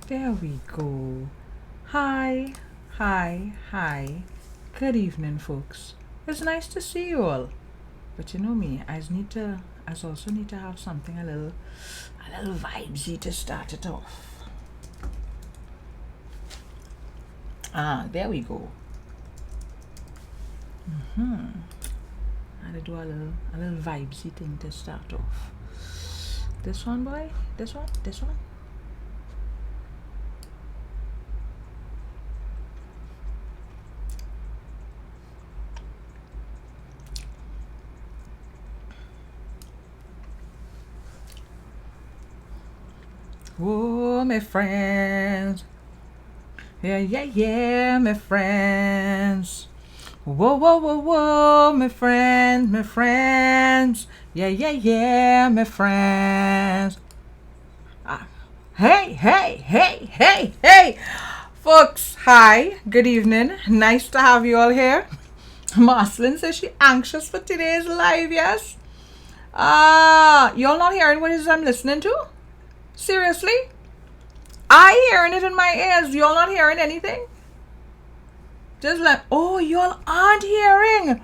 There we go. Hi, hi. Good evening, folks. It's nice to see you all. But you know me, I also need to have something a little vibesy to start it off. There we go. I had to do a little vibesy thing to start off. This one, boy. This one. Oh, my friends. Yeah, my friends. Whoa, my friends. Yeah, my friends. Hey. Folks, hi, good evening. Nice to have you all here. Marcelin says she's anxious for today's live, yes? Y'all not hearing what it is I'm listening to? Seriously? I hearing it in my ears. Y'all not hearing anything? Just like, oh, y'all aren't hearing.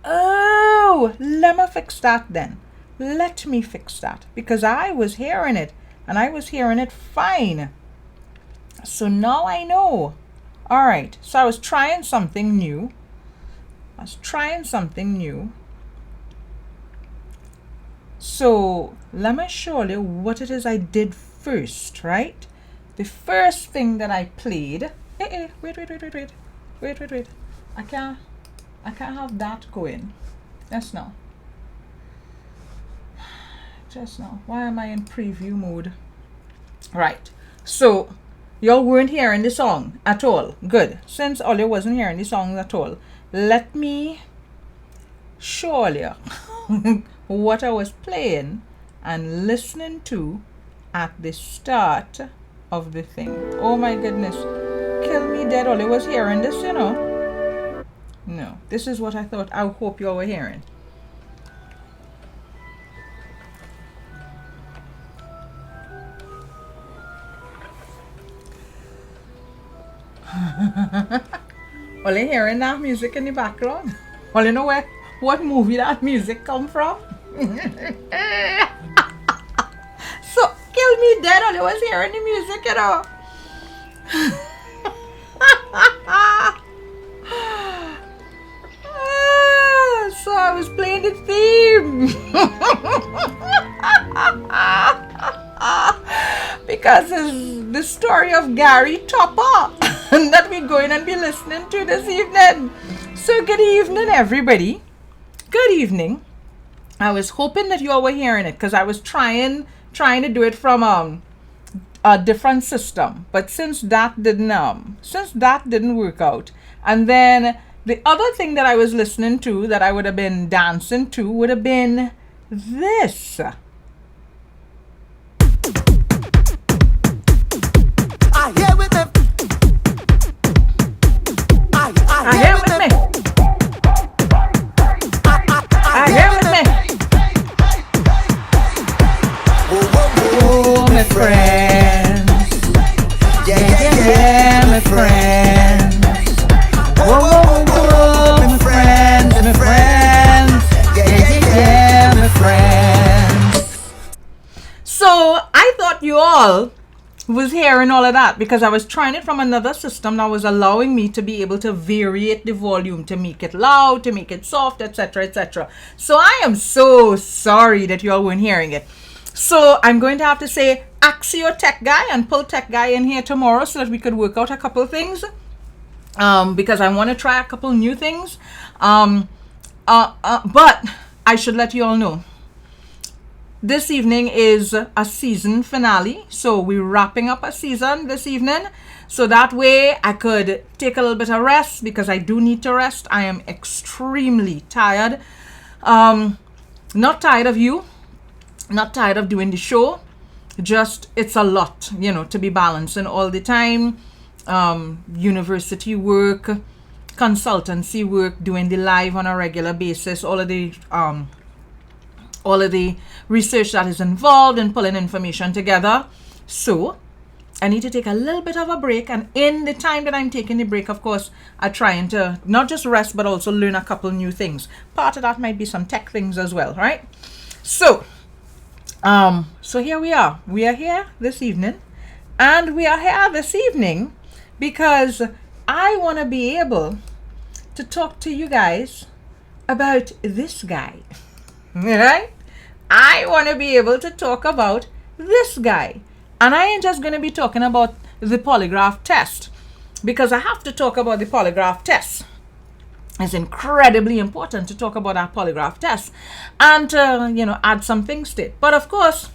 Oh, let me fix that then. Let me fix that. Because I was hearing it. And I was hearing it fine. So now I know. Alright, so I was trying something new. So let me show you what it is I did first, right? The first thing that I played. Wait. I can't have that going. Just now. Why am I in preview mode? Right. So y'all weren't hearing the song at all. Good. Since all you wasn't hearing the song at all, let me show you what I was playing and listening to at the start of the thing. Oh my goodness. Kill me dead. All I was hearing this, you know. No, this is what I thought. I hope you all were hearing. All you hearing that music in the background? All you know what movie that music come from? So kill me dead. All you was hearing the music, you know. So I was playing the theme. Because it's the story of Gary Topper that we're going to be listening to this evening. So good evening, everybody. Good evening. I was hoping that you all were hearing it because I was trying to do it from a different system. But since that didn't work out, and then the other thing that I was listening to that I would have been dancing to would have been this. I hear with me. Oh, my friends. Yeah, my friends. Whoa, my friends. Yeah, my friends. So I thought you all was hearing all of that because I was trying it from another system that was allowing me to be able to variate the volume, to make it loud, to make it soft, etc. So I am so sorry that you all weren't hearing it. So I'm going to have to say Axio Tech Guy and pull Tech Guy in here tomorrow so that we could work out a couple of things. Because I want to try a couple new things. But I should let you all know. This evening is a season finale. So we're wrapping up a season this evening. So that way I could take a little bit of rest because I do need to rest. I am extremely tired. Not tired of you. Not tired of doing the show. Just it's a lot, you know, to be balancing all the time. University work, consultancy work, doing the live on a regular basis, all of the research that is involved in pulling information together. So I need to take a little bit of a break, and in the time that I'm taking the break, of course, I'm trying to not just rest but also learn a couple new things. Part of that might be some tech things as well, right? So here we are. We are here this evening, and we are here this evening because I want to be able to talk to you guys about this guy, right? I want to be able to talk about this guy. And I ain't just going to be talking about the polygraph test, because I have to talk about the polygraph test. It's incredibly important to talk about our polygraph test and add some things to it. But of course,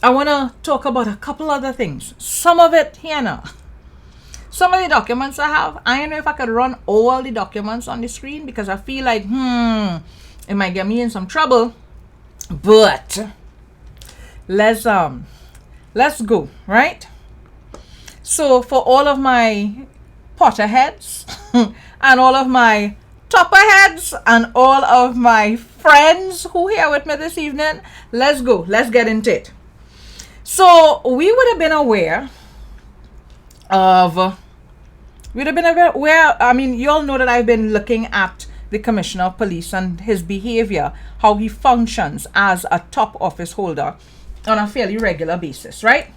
I want to talk about a couple other things. Some of it here now. Some of the documents I have, I don't know if I could run all the documents on the screen, because I feel like, it might get me in some trouble. But let's go, right? So for all of my Potterheads and all of my Topperheads and all of my friends who are here with me this evening, let's go. Let's get into it. So we would have been aware, I mean, you all know that I've been looking at the Commissioner of Police and his behavior, how he functions as a top office holder on a fairly regular basis, right?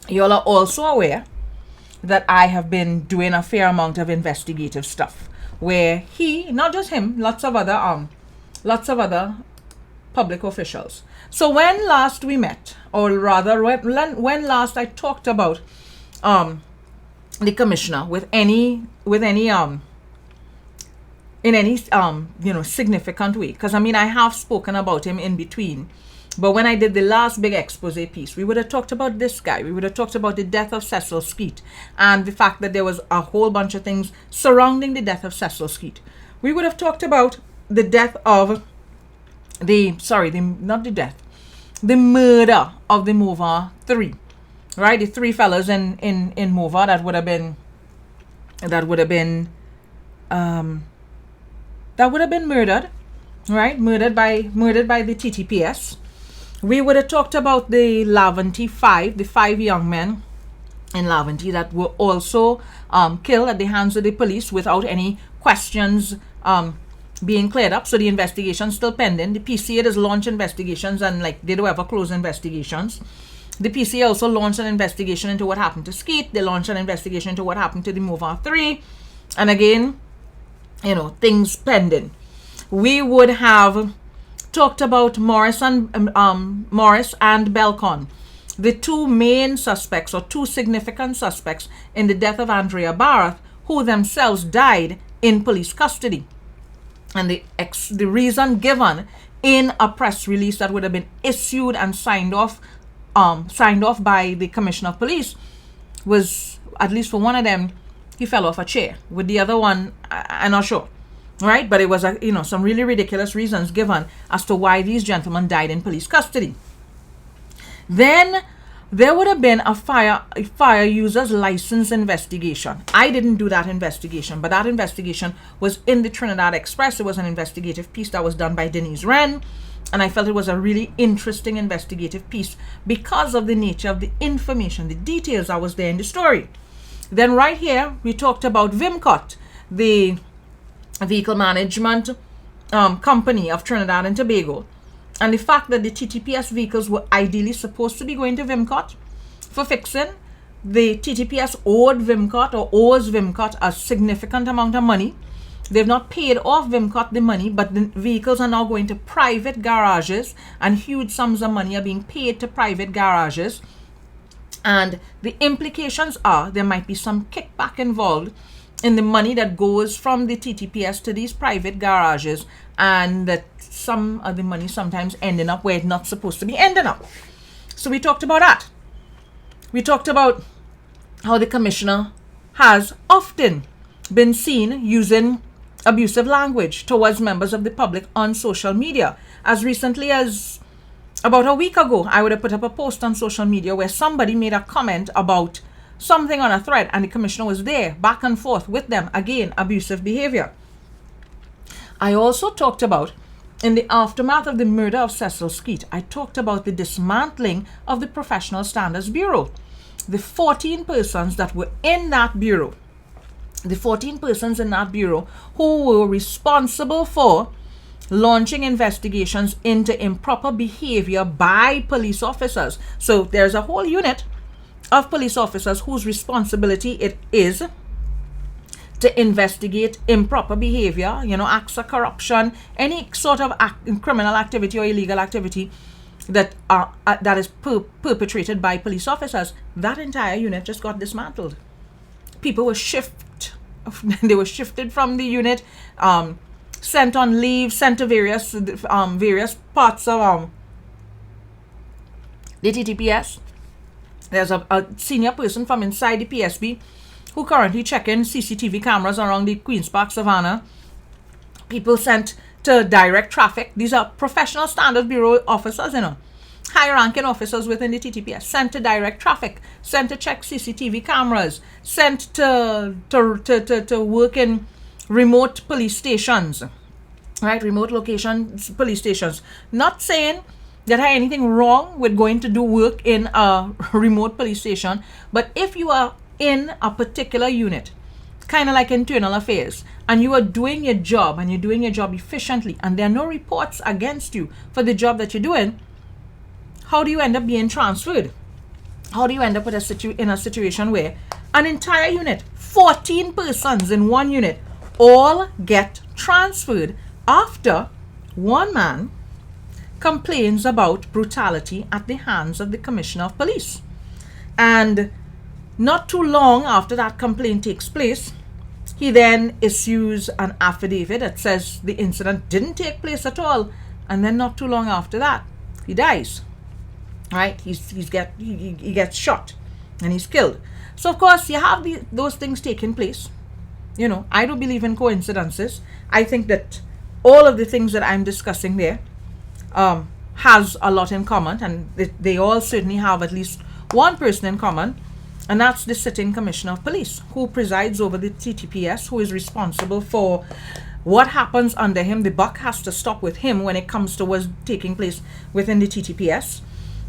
You all are also aware that I have been doing a fair amount of investigative stuff where he, not just him, lots of other public officials. So when last we met, or rather when last I talked about the commissioner in any significant way, because I mean I have spoken about him in between. But when I did the last big expose piece, we would have talked about this guy. We would have talked about the death of Cecil Skeet and the fact that there was a whole bunch of things surrounding the death of Cecil Skeet. We would have talked about the death of the murder of the Mova 3, right? The 3 fellas in Mova that would have been murdered, right? Murdered by the TTPS. We would have talked about the Laventy 5, the 5 young men in Laventy that were also killed at the hands of the police without any questions being cleared up. So the investigation still pending. The PCA does launch investigations, and they don't ever close investigations. The PCA also launched an investigation into what happened to Skeet. They launched an investigation into what happened to the Mova 3. And again, things pending. We would have talked about Morris and Belcon, the 2 main suspects or 2 significant suspects in the death of Andrea Barrett, who themselves died in police custody. And the reason given in a press release that would have been issued and signed off by the Commissioner of Police was, at least for one of them, he fell off a chair. With the other one, I'm not sure. Right? But it was, some really ridiculous reasons given as to why these gentlemen died in police custody. Then there would have been a fire user's license investigation. I didn't do that investigation, but that investigation was in the Trinidad Express. It was an investigative piece that was done by Denise Wren, and I felt it was a really interesting investigative piece because of the nature of the information, the details that was there in the story. Then right here, we talked about VIMCOT, the Vehicle Management Company of Trinidad and Tobago, and the fact that the TTPS vehicles were ideally supposed to be going to VIMCOT for fixing. The TTPS owed VIMCOT or owes VIMCOT a significant amount of money. They've not paid off VIMCOT the money, but the vehicles are now going to private garages, and huge sums of money are being paid to private garages. And the implications are there might be some kickback involved in the money that goes from the TTPS to these private garages, and that some of the money sometimes ending up where it's not supposed to be ending up. So we talked about that. We talked about how the commissioner has often been seen using abusive language towards members of the public on social media. As recently as about a week ago, I would have put up a post on social media where somebody made a comment about something on a thread, and the commissioner was there, back and forth with them, again, abusive behavior. I also talked about, in the aftermath of the murder of Cecil Skeet, I talked about the dismantling of the Professional Standards Bureau. the 14 persons that were in that bureau, the 14 persons in that bureau who were responsible for launching investigations into improper behavior by police officers. So there's a whole unit of police officers whose responsibility it is to investigate improper behavior, acts of corruption, any sort of criminal activity or illegal activity that is perpetrated by police officers. That entire unit just got dismantled. People were they were shifted from the unit, sent on leave, sent to various parts of the TTPS. There's a senior person from inside the PSB who currently checking CCTV cameras around the Queen's Park Savannah. People sent to direct traffic. These are professional standards bureau officers, high-ranking officers within the TTPS, sent to direct traffic, sent to check CCTV cameras, sent to work in remote police stations, right? Remote location police stations. Not saying that had anything wrong with going to do work in a remote police station, but if you are in a particular unit, kind of like internal affairs, and you are doing your job and you're doing your job efficiently, and there are no reports against you for the job that you're doing, how do you end up being transferred? How do you end up with in a situation where an entire unit, 14 persons in one unit, all get transferred after one man complains about brutality at the hands of the Commissioner of Police? And not too long after that complaint takes place, he then issues an affidavit that says the incident didn't take place at all, and then not too long after that, he dies. Right? He gets shot and he's killed. So of course you have those things taking place. I don't believe in coincidences. I think that all of the things that I'm discussing there has a lot in common, and they all certainly have at least one person in common, and that's the sitting Commissioner of Police, who presides over the TTPS, who is responsible for what happens under him. The buck has to stop with him when it comes to what's taking place within the TTPS.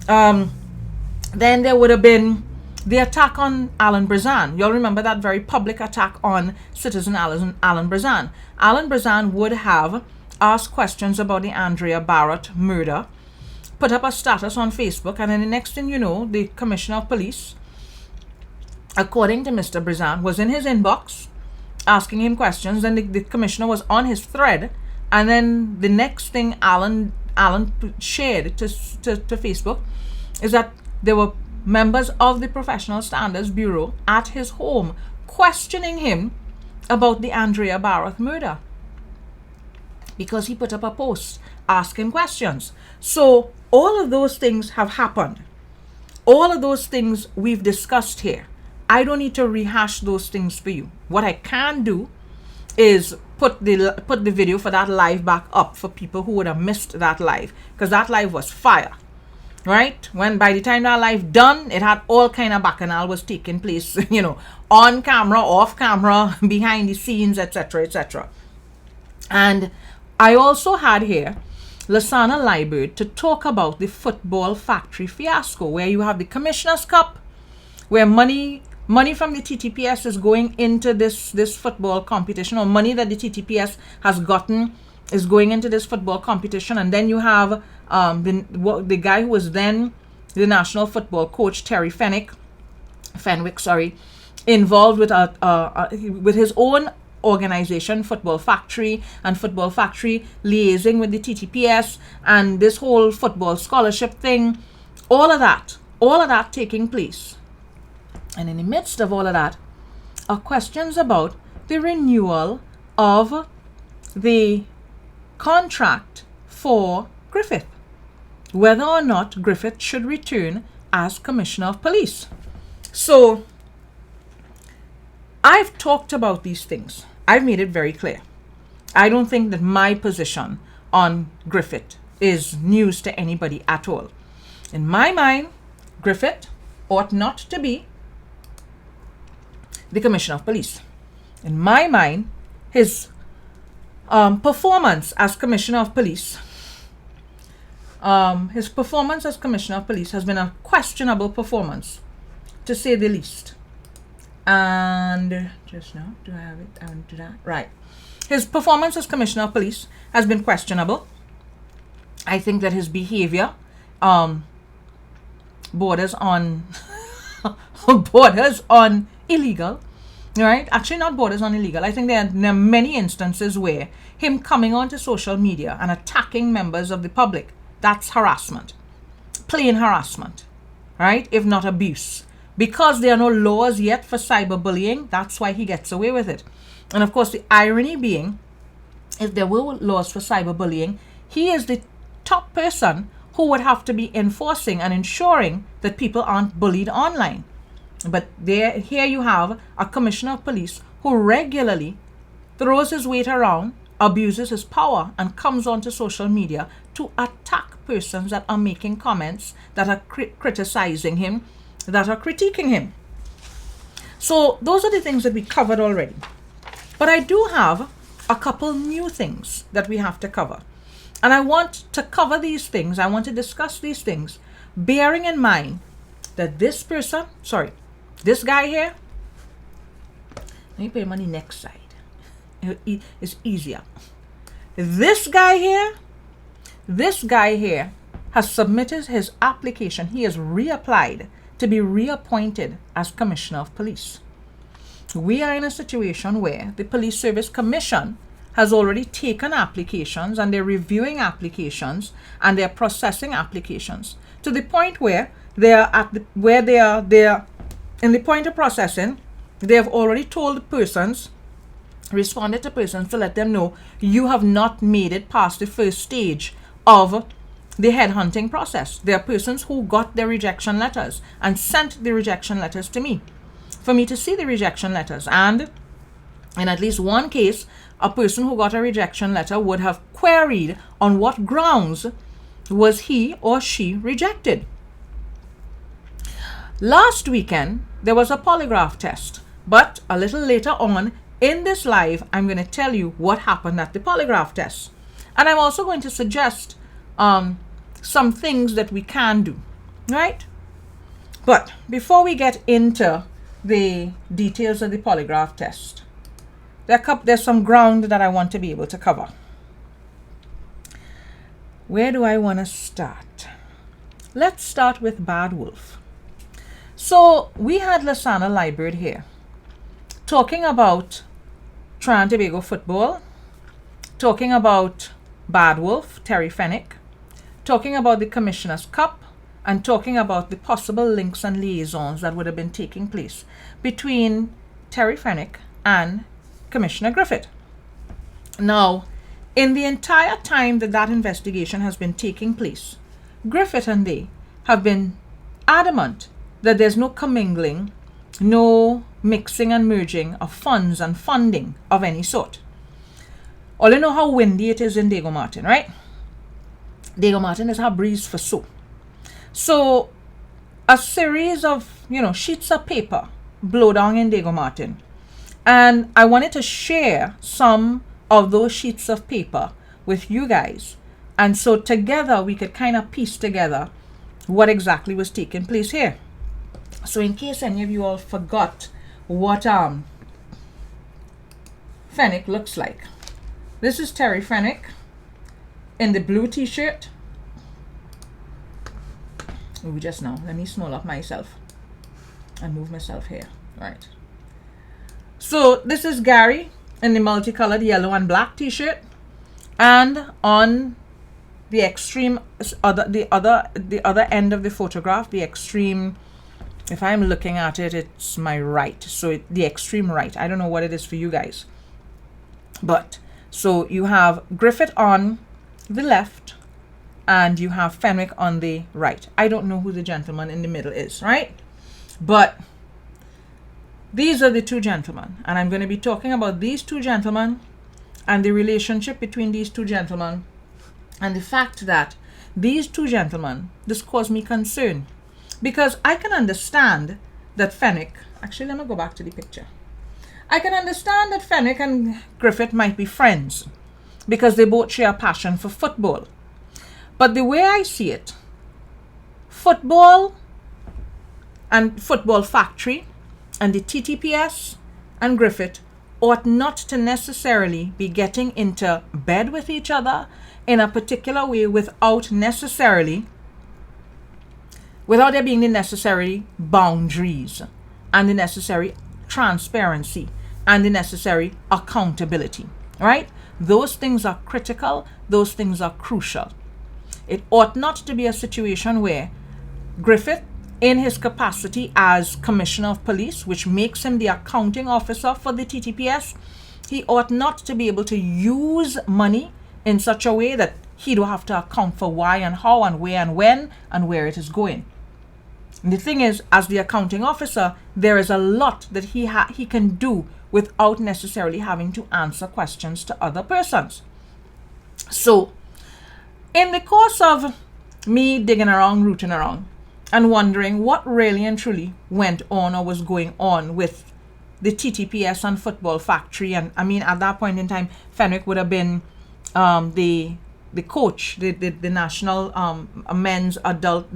Then there would have been the attack on Alan Brazan. You'll remember that very public attack on citizen Alan Brazan. Alan Brazan would have asked questions about the Andrea Barrett murder, put up a status on Facebook, and then the next thing you know, the Commissioner of Police, according to Mr. Brazan, was in his inbox asking him questions, and the commissioner was on his thread, and then the next thing Alan shared to Facebook is that there were members of the Professional Standards Bureau at his home questioning him about the Andrea Barrett murder because he put up a post asking questions. So all of those things have happened. All of those things we've discussed here. I don't need to rehash those things for you. What I can do is put the video for that live back up for people who would have missed that live, because that live was fire, right? When by the time that live done, it had all kind of bacchanal was taking place, on camera, off camera, behind the scenes, etc., etc. And I also had here Lasana Liebert to talk about the football factory fiasco, where you have the Commissioner's Cup, where money from the TTPS is going into this football competition, or money that the TTPS has gotten is going into this football competition. And then you have the guy who was then the national football coach, Terry Fenwick, involved with his own organization, Football Factory, and Football Factory liaising with the TTPS, and this whole football scholarship thing, all of that taking place. And in the midst of all of that are questions about the renewal of the contract for Griffith, whether or not Griffith should return as Commissioner of Police. So I've talked about these things. I've made it very clear. I don't think that my position on Griffith is news to anybody at all. In my mind, Griffith ought not to be the Commissioner of Police. In my mind, his performance as Commissioner of Police, has been a questionable performance to say the least. And just now, do I have it? I want to do that. Right. His performance as Commissioner of Police has been questionable. I think that his behavior borders on illegal. Right? Actually, not borders on illegal. I think there are many instances where him coming onto social media and attacking members of the public, that's harassment. Plain harassment. Right? If not abuse. Because there are no laws yet for cyberbullying, that's why he gets away with it. And of course, the irony being, if there were laws for cyberbullying, he is the top person who would have to be enforcing and ensuring that people aren't bullied online. But here you have a commissioner of police who regularly throws his weight around, abuses his power, and comes onto social media to attack persons that are making comments, that are criticizing him, that are critiquing him. So those are the things that we covered already. But I do have a couple new things that we have to cover. And I want to cover these things, I want to discuss these things, bearing in mind that this guy here, let me put him on the next side. It's easier. This guy here has submitted his application. He has reapplied to be reappointed as Commissioner of Police. We are in a situation where the Police Service Commission has already taken applications, and they're reviewing applications, and they're processing applications to the point where they are in the point of processing. They have already told persons, responded to persons to let them know you have not made it past the first stage of the headhunting process. There are persons who got their rejection letters and sent the rejection letters to me for me to see the rejection letters. And in at least one case, a person who got a rejection letter would have queried on what grounds was he or she rejected. Last weekend, there was a polygraph test, but a little later on in this live, I'm going to tell you what happened at the polygraph test. And I'm also going to suggest some things that we can do, right? But before we get into the details of the polygraph test, there's some ground that I want to be able to cover. Where do I want to start? Let's start with Bad Wolf. So we had Lasana Library here talking about Trinidad and Tobago football, talking about Bad Wolf, Terry Fenwick, talking about the Commissioner's Cup, and talking about the possible links and liaisons that would have been taking place between Terry Fenwick and Commissioner Griffith. Now, in the entire time that investigation has been taking place, Griffith and they have been adamant that there's no commingling, no mixing and merging of funds and funding of any sort. All you know how windy it is in Diego Martin, right? Diego Martin is a breeze for so. So a series of, sheets of paper blow down in Diego Martin. And I wanted to share some of those sheets of paper with you guys. And so together we could kind of piece together what exactly was taking place here. So in case any of you all forgot what Fenwick looks like. This is Terry Fenwick in the blue t-shirt. Just now, let me small up myself and move myself here. All right. So this is Gary in the multicolored yellow and black t-shirt, and on the extreme the other end of the photograph, the extreme, if I'm looking at it, it's my right. So the extreme right. I don't know what it is for you guys. But so you have Griffith on the left and you have Fenwick on the right. I don't know who the gentleman in the middle is, right? But these are the two gentlemen. And I'm going to be talking about these two gentlemen and the relationship between these two gentlemen and the fact that these two gentlemen, this caused me concern. Because I can understand that Fenwick, actually let me go back to the picture. I can understand that Fenwick and Griffith might be friends because they both share a passion for football. But the way I see it, football and Football Factory and the TTPS and Griffith ought not to necessarily be getting into bed with each other in a particular way without there being the necessary boundaries and the necessary transparency and the necessary accountability, right? Those things are critical. Those things are crucial. It ought not to be a situation where Griffith, in his capacity as Commissioner of Police, which makes him the accounting officer for the TTPS, he ought not to be able to use money in such a way that he don't have to account for why and how and where and when and where it is going. And the thing is, as the accounting officer, there is a lot that he can do without necessarily having to answer questions to other persons. So, in the course of me digging around, rooting around, and wondering what really and truly went on or was going on with the TTPS and Football Factory, and I mean, at that point in time, Fenwick would have been the coach, the national men's adult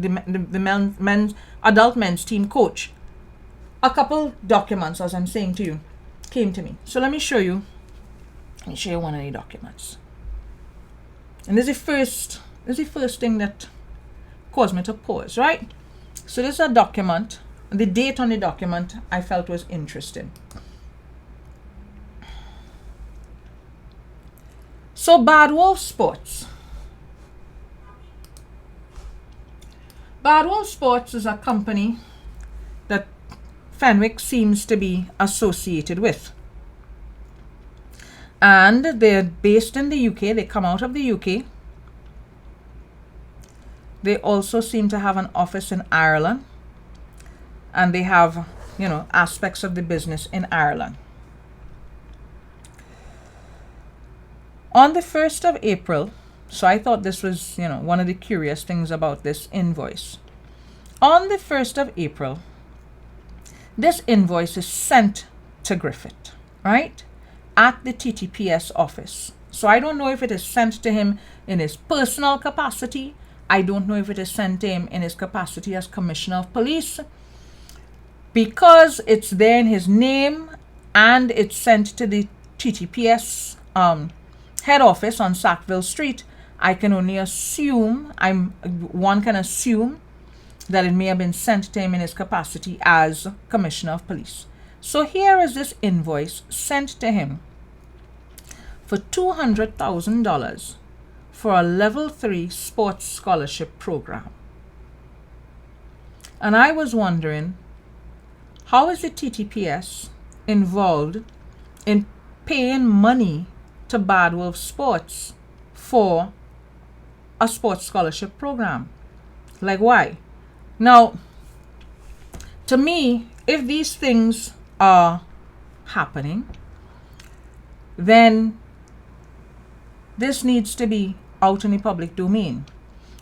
men's team coach. A couple documents, as I'm saying to you, came to me. So let me show you one of the documents. And this is the first thing that caused me to pause, right? So this is a document. The date on the document I felt was interesting. So Bad Wolf Sports. Bad Wolf Sports is a company that Fenwick seems to be associated with. And they're based in the UK. They come out of the UK. They also seem to have an office in Ireland. And they have, aspects of the business in Ireland. On the 1st of April, so I thought this was, one of the curious things about this invoice. On the 1st of April, this invoice is sent to Griffith, right? At the TTPS office. So I don't know if it is sent to him in his personal capacity. I don't know if it is sent to him in his capacity as Commissioner of Police. Because it's there in his name and it's sent to the TTPS head office on Sackville Street, I can only assume, one can assume that it may have been sent to him in his capacity as Commissioner of Police. So here is this invoice sent to him for $200,000 for a level 3 sports scholarship program. And I was wondering, how is the TTPS involved in paying money to Bad Wolf Sports for a sports scholarship program? Like, why? Now, to me, if these things are happening, then this needs to be out in the public domain,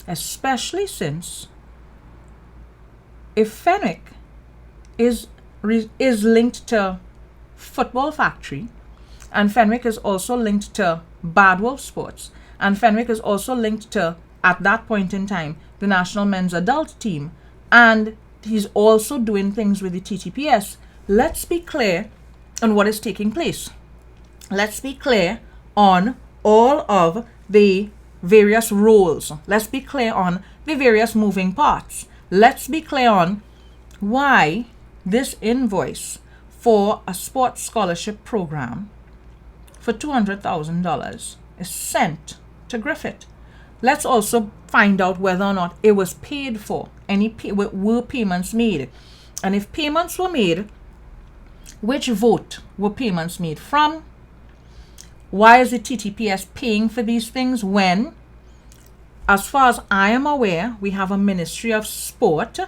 especially since if Fenwick is linked to Football Factory, and Fenwick is also linked to Bad Wolf Sports, and Fenwick is also linked to, at that point in time, the national men's adult team, and he's also doing things with the TTPS. Let's be clear on what is taking place. Let's be clear on all of the various roles. Let's be clear on the various moving parts. Let's be clear on why this invoice for a sports scholarship program for $200,000 is sent to Griffith. Let's also find out whether or not it was paid for. Were payments made? And if payments were made, which vote were payments made from? Why is the TTPS paying for these things when, as far as I am aware, we have a Ministry of Sport?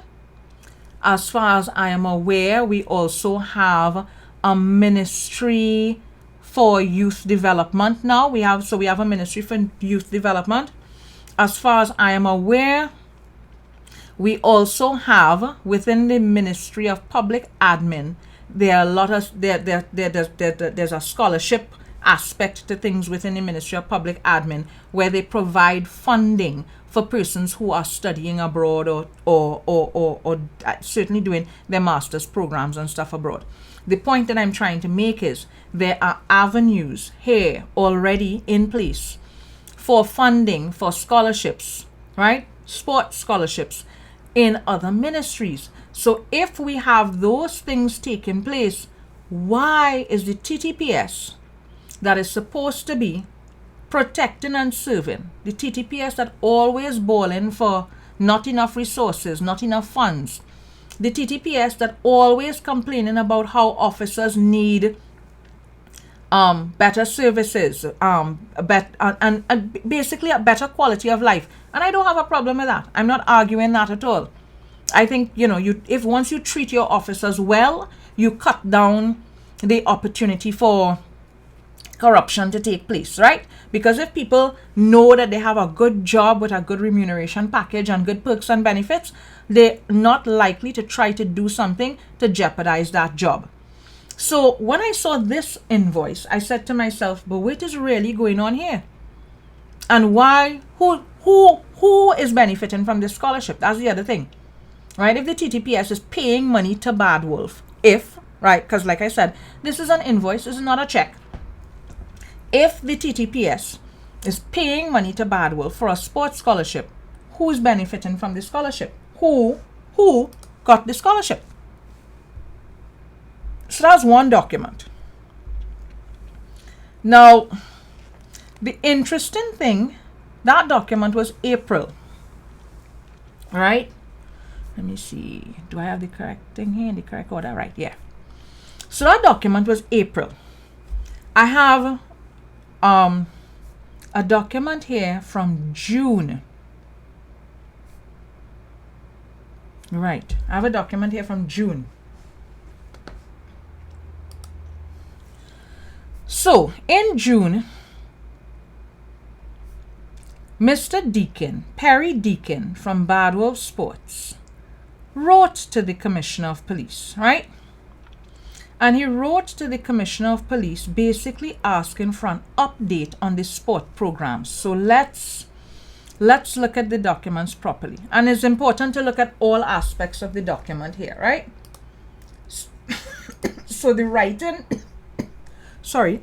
As far as I am aware, we also have a Ministry for Youth Development now. We have a Ministry for Youth Development. As far as I am aware, we also have within the Ministry of Public Admin, there's a scholarship aspect to things within the Ministry of Public Admin, where they provide funding for persons who are studying abroad or certainly doing their master's programs and stuff abroad. The point that I'm trying to make is there are avenues here already in place for funding for scholarships, right? Sports scholarships in other ministries. So if we have those things taking place, why is the TTPS that is supposed to be protecting and serving, the TTPS that always bawling for not enough resources, not enough funds, the TTPS that always complaining about how officers need better services, and basically a better quality of life. And I don't have a problem with that. I'm not arguing that at all. I think, if once you treat your officers well, you cut down the opportunity for corruption to take place, right? Because if people know that they have a good job with a good remuneration package and good perks and benefits, they're not likely to try to do something to jeopardize that job. So when I saw this invoice, I said to myself, but what is really going on here? And why, who is benefiting from this scholarship? That's the other thing, right? If the TTPS is paying money to Bad Wolf, right, because like I said, this is an invoice, this is not a check. If the TTPS is paying money to Bad Wolf for a sports scholarship, who is benefiting from the scholarship? Who got the scholarship? So that's one document. Now, the interesting thing, that document was April, right? Let me see. Do I have the correct thing here in the correct order? Right, yeah. So that document was April. I have a document here from June. Right, I have a document here from June. So in June, Mr. Deacon, Perry Deacon from Bad Wolf Sports, wrote to the Commissioner of Police, right? And he wrote to the Commissioner of Police basically asking for an update on the sport programs. So let's look at the documents properly. And it's important to look at all aspects of the document here, right? So the writing, sorry,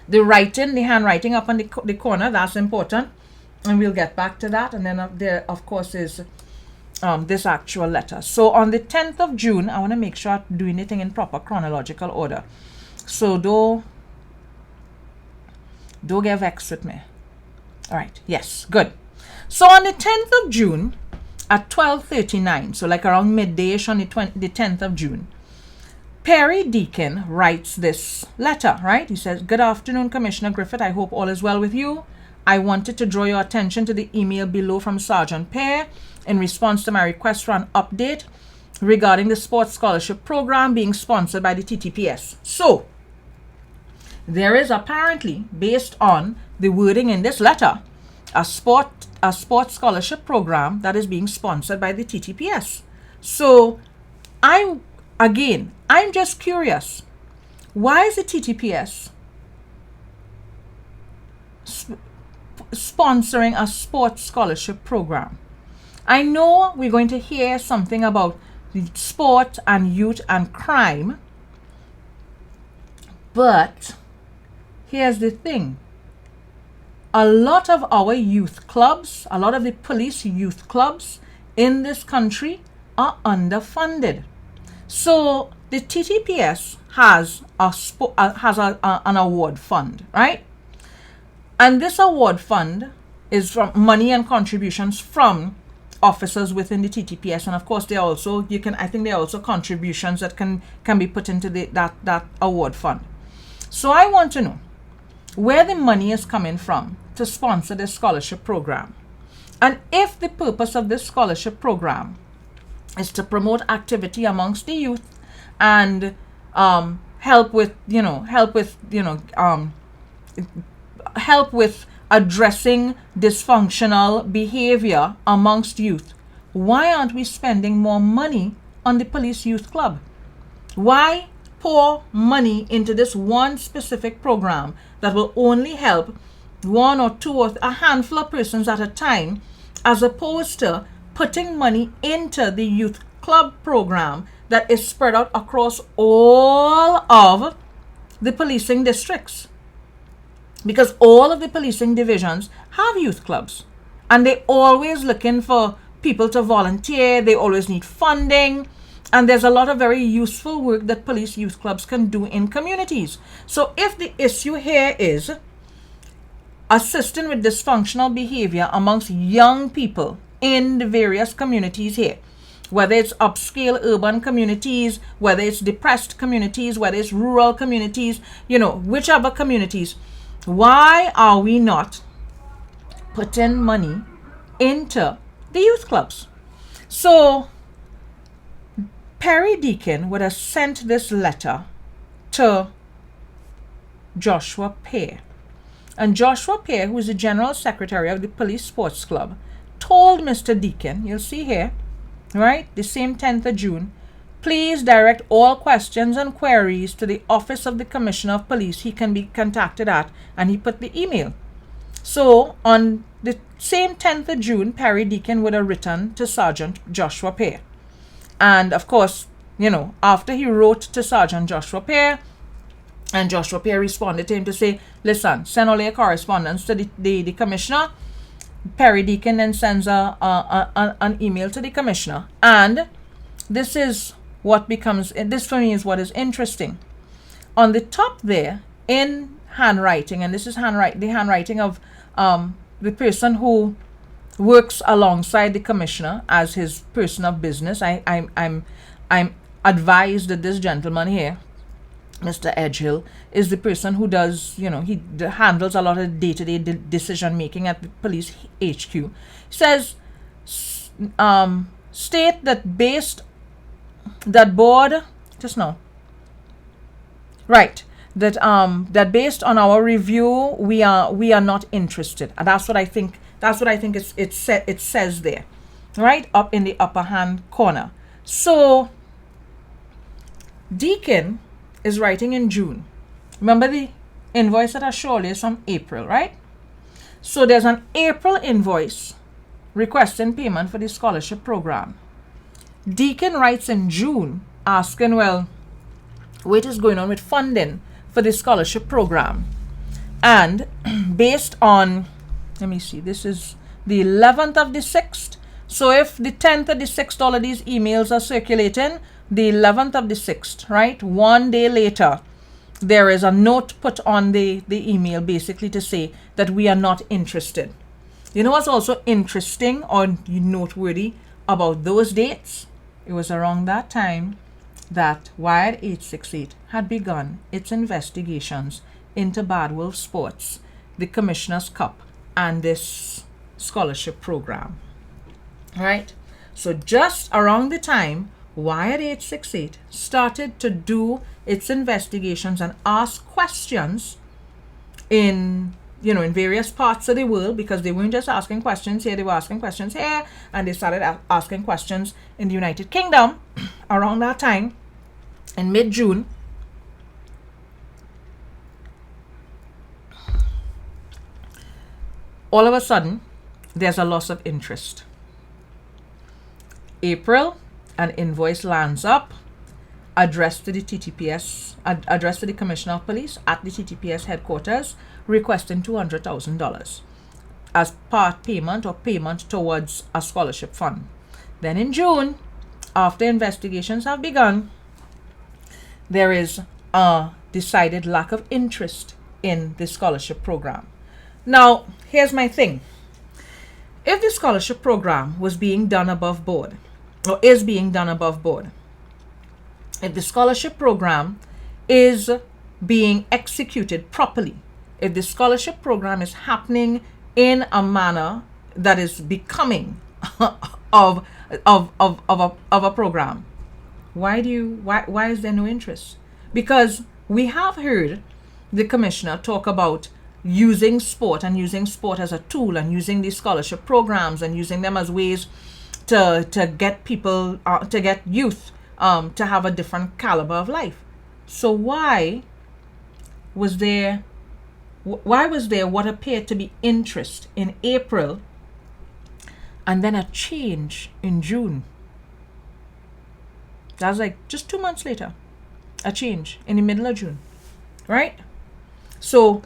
the handwriting up on the corner, that's important. And we'll get back to that. And then there, of course, is this actual letter. So on the 10th of June, I want to make sure I'm doing anything in proper chronological order. So don't get vexed with me. All right. Yes. Good. So on the 10th of June at 12:39, so like around midday-ish on the 10th of June, Perry Deacon writes this letter, right? He says, "Good afternoon, Commissioner Griffith. I hope all is well with you. I wanted to draw your attention to the email below from Sergeant Pear in response to my request for an update regarding the sports scholarship program being sponsored by the TTPS. So, there is apparently, based on the wording in this letter, a sports scholarship program that is being sponsored by the TTPS. So, I'm just curious. Why is the TTPS sponsoring a sports scholarship program? I know we're going to hear something about sport and youth and crime, but here's the thing. A lot of our youth clubs, a lot of the police youth clubs in this country are underfunded. So the TTPS has an award fund, right? And this award fund is from money and contributions from officers within the TTPS, and of course there are also there are also contributions that can be put into that award fund. So I want to know where the money is coming from to sponsor this scholarship program, and if the purpose of this scholarship program is to promote activity amongst the youth and help with addressing dysfunctional behavior amongst youth. Why aren't we spending more money on the police youth club? Why pour money into this one specific program that will only help one or two or a handful of persons at a time, as opposed to putting money into the youth club program that is spread out across all of the policing districts. Because all of the policing divisions have youth clubs, and they're always looking for people to volunteer. They always need funding, and there's a lot of very useful work that police youth clubs can do in communities. So if the issue here is assisting with dysfunctional behavior amongst young people in the various communities here, whether it's upscale urban communities, whether it's depressed communities, whether it's rural communities, whichever communities, why are we not putting money into the youth clubs? So Perry Deacon would have sent this letter to Joshua Pear. And Joshua Pear, who is the General Secretary of the Police Sports Club, told Mr. Deacon, you'll see here, right, the same 10th of June, please direct all questions and queries to the Office of the Commissioner of Police. He can be contacted at, and he put the email. So on the same 10th of June, Perry Deacon would have written to Sergeant Joshua Pear. And of course, after he wrote to Sergeant Joshua Pear, and Joshua Pear responded to him to say, listen, send all your correspondence to the commissioner. Perry Deacon then sends an email to the commissioner. And this is what becomes, this for me is what is interesting. On the top there, in handwriting, and this is the handwriting of the person who works alongside the commissioner as his person of business. I'm advised that this gentleman here, Mr. Edgehill, is the person who does, he handles a lot of day-to-day decision making at the police HQ. Says, state that based that board just now, right? That based on our review, we are not interested, and that's what I think. That's what I think it says there, right up in the upper hand corner. So Deacon is writing in June. Remember the invoice that I showed you is from April, right? So there's an April invoice requesting payment for the scholarship program. Deacon writes in June asking, well, what is going on with funding for the scholarship program? And based on, let me see, this is the 11th of the 6th. So if the 10th of the 6th, all of these emails are circulating, the 11th of the 6th, right? 1 day later, there is a note put on the email basically to say that we are not interested. You know what's also interesting or noteworthy about those dates? It was around that time that Wired 868 had begun its investigations into Bad Wolf Sports, the Commissioner's Cup, and this scholarship program. Right? So just around the time Wired 868 started to do its investigations and ask questions in various parts of the world, because they weren't just asking questions here, they were asking questions here, and they started asking questions in the United Kingdom around that time, in mid-June. All of a sudden, there's a loss of interest. April, an invoice lands up, addressed to the TTPS, addressed to the Commissioner of Police at the TTPS headquarters, requesting $200,000 as part payment or payment towards a scholarship fund. Then in June, after investigations have begun, there is a decided lack of interest in the scholarship program. Now, here's my thing. If the scholarship program was being done above board, or is being done above board, if the scholarship program is being executed properly, if the scholarship program is happening in a manner that is becoming of a program, why is there no interest? Because we have heard the commissioner talk about using sport as a tool, and using these scholarship programs and using them as ways to get people, to get youth to have a different caliber of life. So why was there what appeared to be interest in April and then a change in June? That was like just 2 months later, a change in the middle of June, right? So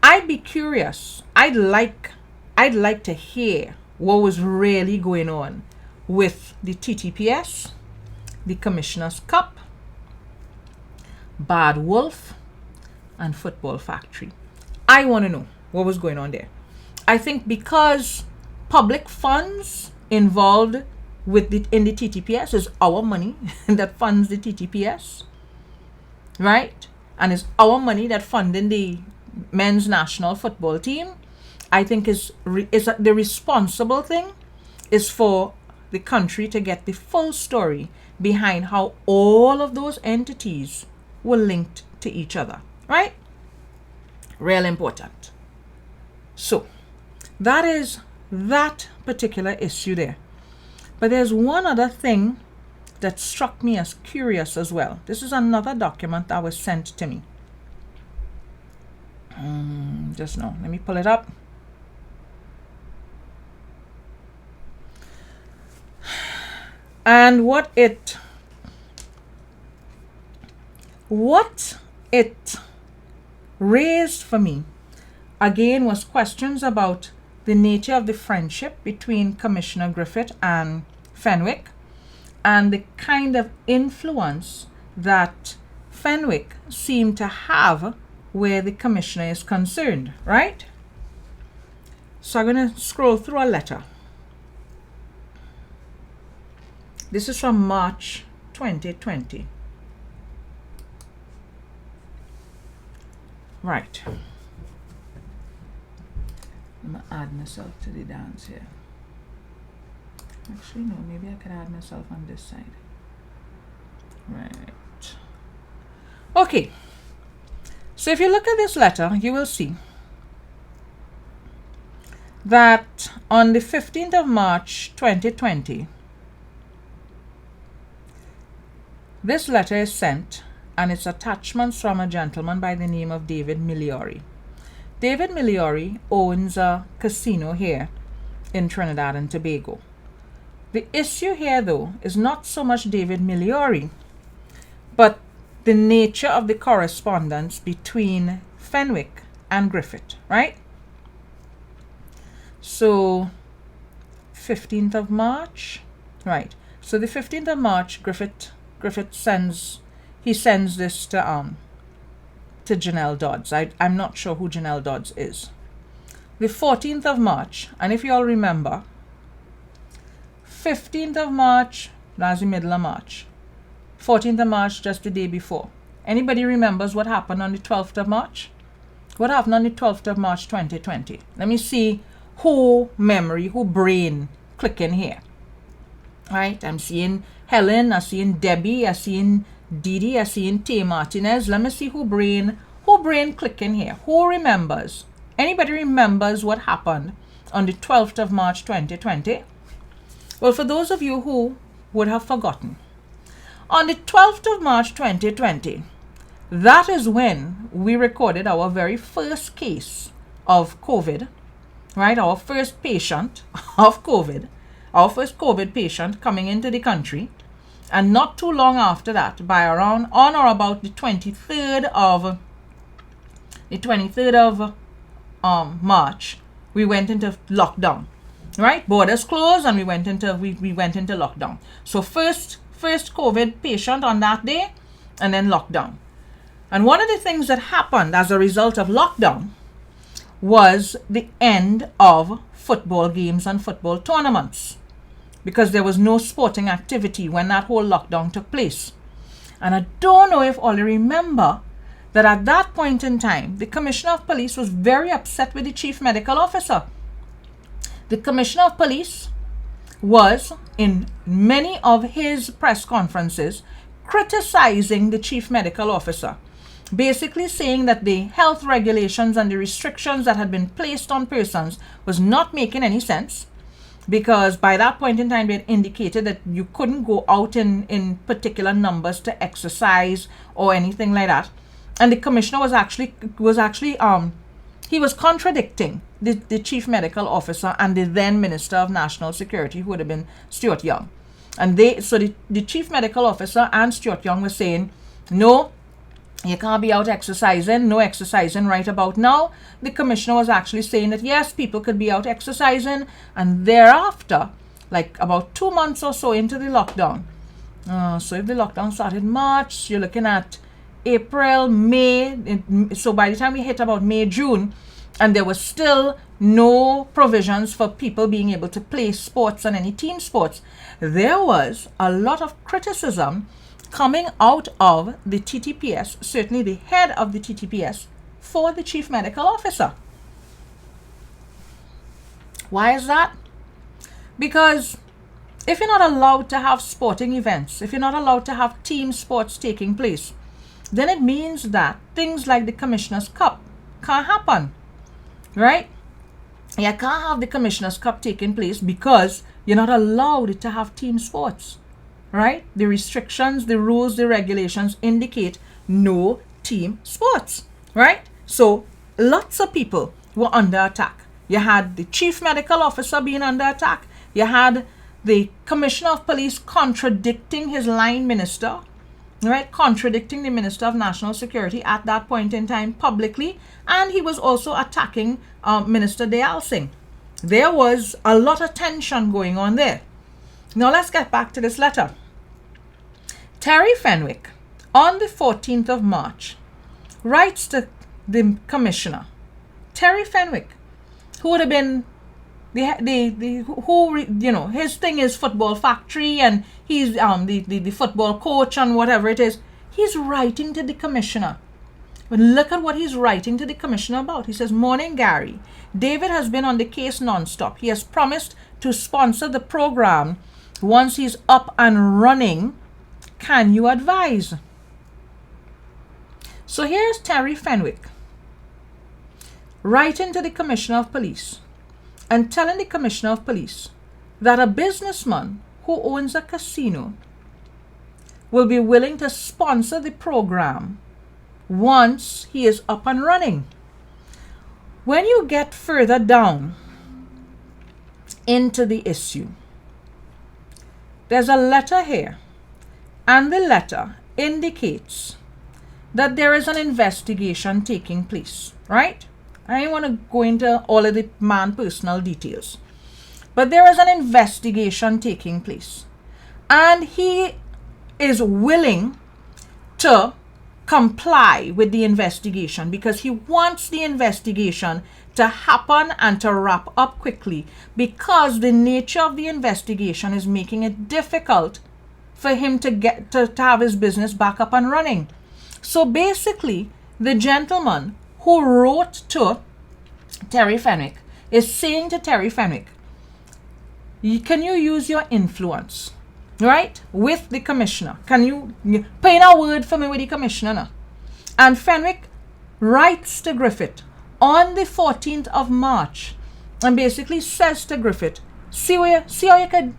I'd be curious. I'd like to hear what was really going on with the TTPS, the Commissioner's Cup, Bad Wolf, and Football Factory. I want to know what was going on there. I think because public funds involved in the TTPS is our money that funds the TTPS, right? And it's our money that funding the men's national football team. I think the responsible thing is for the country to get the full story behind how all of those entities were linked to each other, right? Real important. So that is that particular issue there. But there's one other thing that struck me as curious as well. This is another document that was sent to me. Just now, let me pull it up. And what it raised for me again was questions about the nature of the friendship between Commissioner Griffith and Fenwick, and the kind of influence that Fenwick seemed to have where the commissioner is concerned, right? So I'm going to scroll through a letter. This is from March 2020. Right. I'm going to add myself to the dance here. Actually, no, maybe I could add myself on this side. Right. Okay. So if you look at this letter, you will see that on the 15th of March 2020, this letter is sent, and its attachments from a gentleman by the name of David Miliori. David Miliori owns a casino here in Trinidad and Tobago. The issue here, though, is not so much David Miliori, but the nature of the correspondence between Fenwick and Griffith, right? So, 15th of March, right? So the 15th of March, Griffith sends this to Janelle Dodds. I'm not sure who Janelle Dodds is. The 14th of March, and if you all remember, 15th of March, that's the middle of March. 14th of March, just the day before. Anybody remembers what happened on the 12th of March? What happened on the 12th of March 2020? Let me see who brain clicking here. Right, I'm seeing Helen, I'm seeing Debbie, I'm seeing Didi, I'm seeing Tay Martinez. Let me see who brain clicking here. Who remembers? Anybody remembers what happened on the 12th of March 2020? Well, for those of you who would have forgotten, on the 12th of March 2020, that is when we recorded our very first case of COVID, right? Our first patient of COVID, our first COVID patient coming into the country. And not too long after that, by around on or about the 23rd of March, we went into lockdown, right? Borders closed and we went into lockdown. So first COVID patient on that day, and then lockdown. And one of the things that happened as a result of lockdown was the end of football games and football tournaments, because there was no sporting activity when that whole lockdown took place. And I don't know if all you remember that at that point in time, the Commissioner of Police was very upset with the Chief Medical Officer. The Commissioner of Police was, in many of his press conferences, criticizing the Chief Medical Officer, basically saying that the health regulations and the restrictions that had been placed on persons was not making any sense, because by that point in time, they had indicated that you couldn't go out in particular numbers to exercise or anything like that. And the commissioner was actually he was contradicting the chief medical officer and the then Minister of National Security, who would have been Stuart Young. And the chief medical officer and Stuart Young were saying, no, you can't be out exercising, no exercising right about now. The commissioner was actually saying that yes, people could be out exercising, and thereafter, like about 2 months or so into the lockdown. So if the lockdown started March, you're looking at April, May. So by the time we hit about May, June, and there was still no provisions for people being able to play sports and any team sports, there was a lot of criticism coming out of the TTPS, certainly the head of the TTPS, for the chief medical officer. Why is that? Because if you're not allowed to have sporting events, if you're not allowed to have team sports taking place, then it means that things like the Commissioner's Cup can't happen, right? You can't have the Commissioner's Cup taking place because you're not allowed to have team sports, right? The restrictions, the rules, the regulations indicate no team sports, right? So lots of people were under attack. You had the chief medical officer being under attack. You had the commissioner of police contradicting his line minister, right? Contradicting the Minister of National Security at that point in time publicly. And he was also attacking Minister Dayal Singh. There was a lot of tension going on there. Now let's get back to this letter. Terry Fenwick, on the 14th of March, writes to the commissioner, Terry Fenwick, who would have been his thing is football factory, and he's the football coach and whatever it is. He's writing to the commissioner. But look at what he's writing to the commissioner about. He says, "Morning, Gary. David has been on the case nonstop. He has promised to sponsor the program once he's up and running. Can you advise?" So here's Terry Fenwick writing to the Commissioner of Police and telling the Commissioner of Police that a businessman who owns a casino will be willing to sponsor the program once he is up and running. When you get further down into the issue, there's a letter here, and the letter indicates that there is an investigation taking place, right? I don't want to go into all of the man's personal details, but there is an investigation taking place, and he is willing to comply with the investigation because he wants the investigation to happen and to wrap up quickly, because the nature of the investigation is making it difficult for him to get to have his business back up and running. So basically, the gentleman who wrote to Terry Fenwick is saying to Terry Fenwick, can you use your influence, right, with the commissioner? Can you put in a word for me with the commissioner now? And Fenwick writes to Griffith on the 14th of March and basically says to Griffith, see how you could,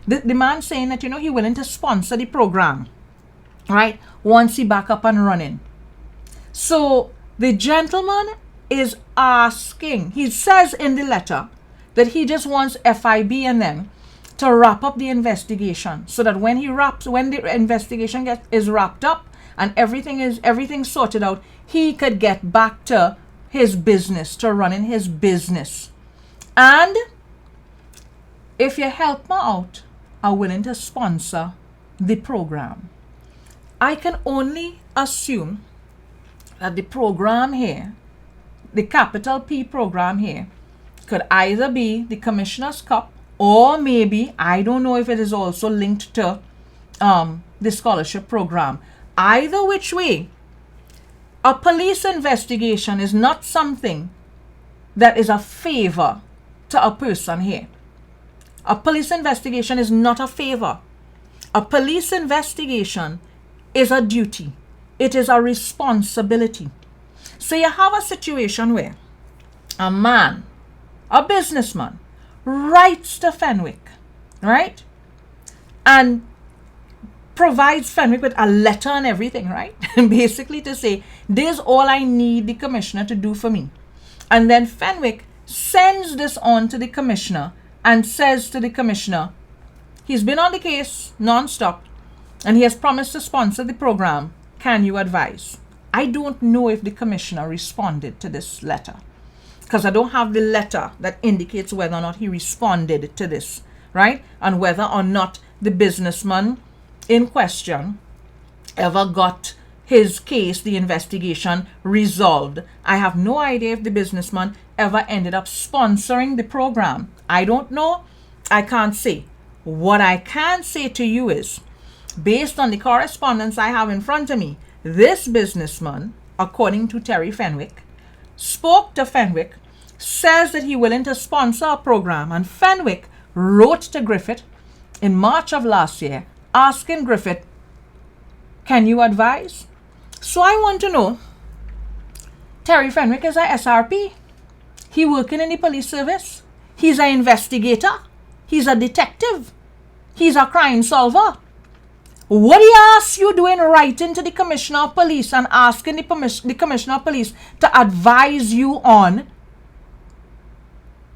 the man saying that, he's willing to sponsor the program, right, once he back up and running. So the gentleman is asking, he says in the letter that he just wants FIB and them to wrap up the investigation, so that when the investigation is wrapped up and everything sorted out, he could get back to his business, to running his business. And if you help me out, are willing to sponsor the program. I can only assume that the program here, the capital P program here, could either be the Commissioner's Cup, or maybe, I don't know if it is also linked to the scholarship program. Either which way, a police investigation is not something that is a favor to a person here. A police investigation is not a favor. A police investigation is a duty. It is a responsibility. So you have a situation where a man, a businessman, writes to Fenwick, right? And provides Fenwick with a letter and everything, right? Basically to say, this is all I need the commissioner to do for me. And then Fenwick sends this on to the commissioner and says to the commissioner, he's been on the case non-stop and he has promised to sponsor the program. Can you advise? I don't know if the commissioner responded to this letter because I don't have the letter that indicates whether or not he responded to this, right? And whether or not the businessman in question ever got his case, the investigation, resolved. I have no idea if the businessman ever ended up sponsoring the program. I don't know. I can't say. What I can say to you is, based on the correspondence I have in front of me, this businessman, according to Terry Fenwick, spoke to Fenwick, says that he's willing to sponsor a program, and Fenwick wrote to Griffith in March of last year asking Griffith, can you advise? So I want to know, Terry Fenwick is a SRP. He working in the police service. He's an investigator. He's a detective. He's a crime solver. What he asks you doing writing to the commissioner of police and asking the commissioner of police to advise you on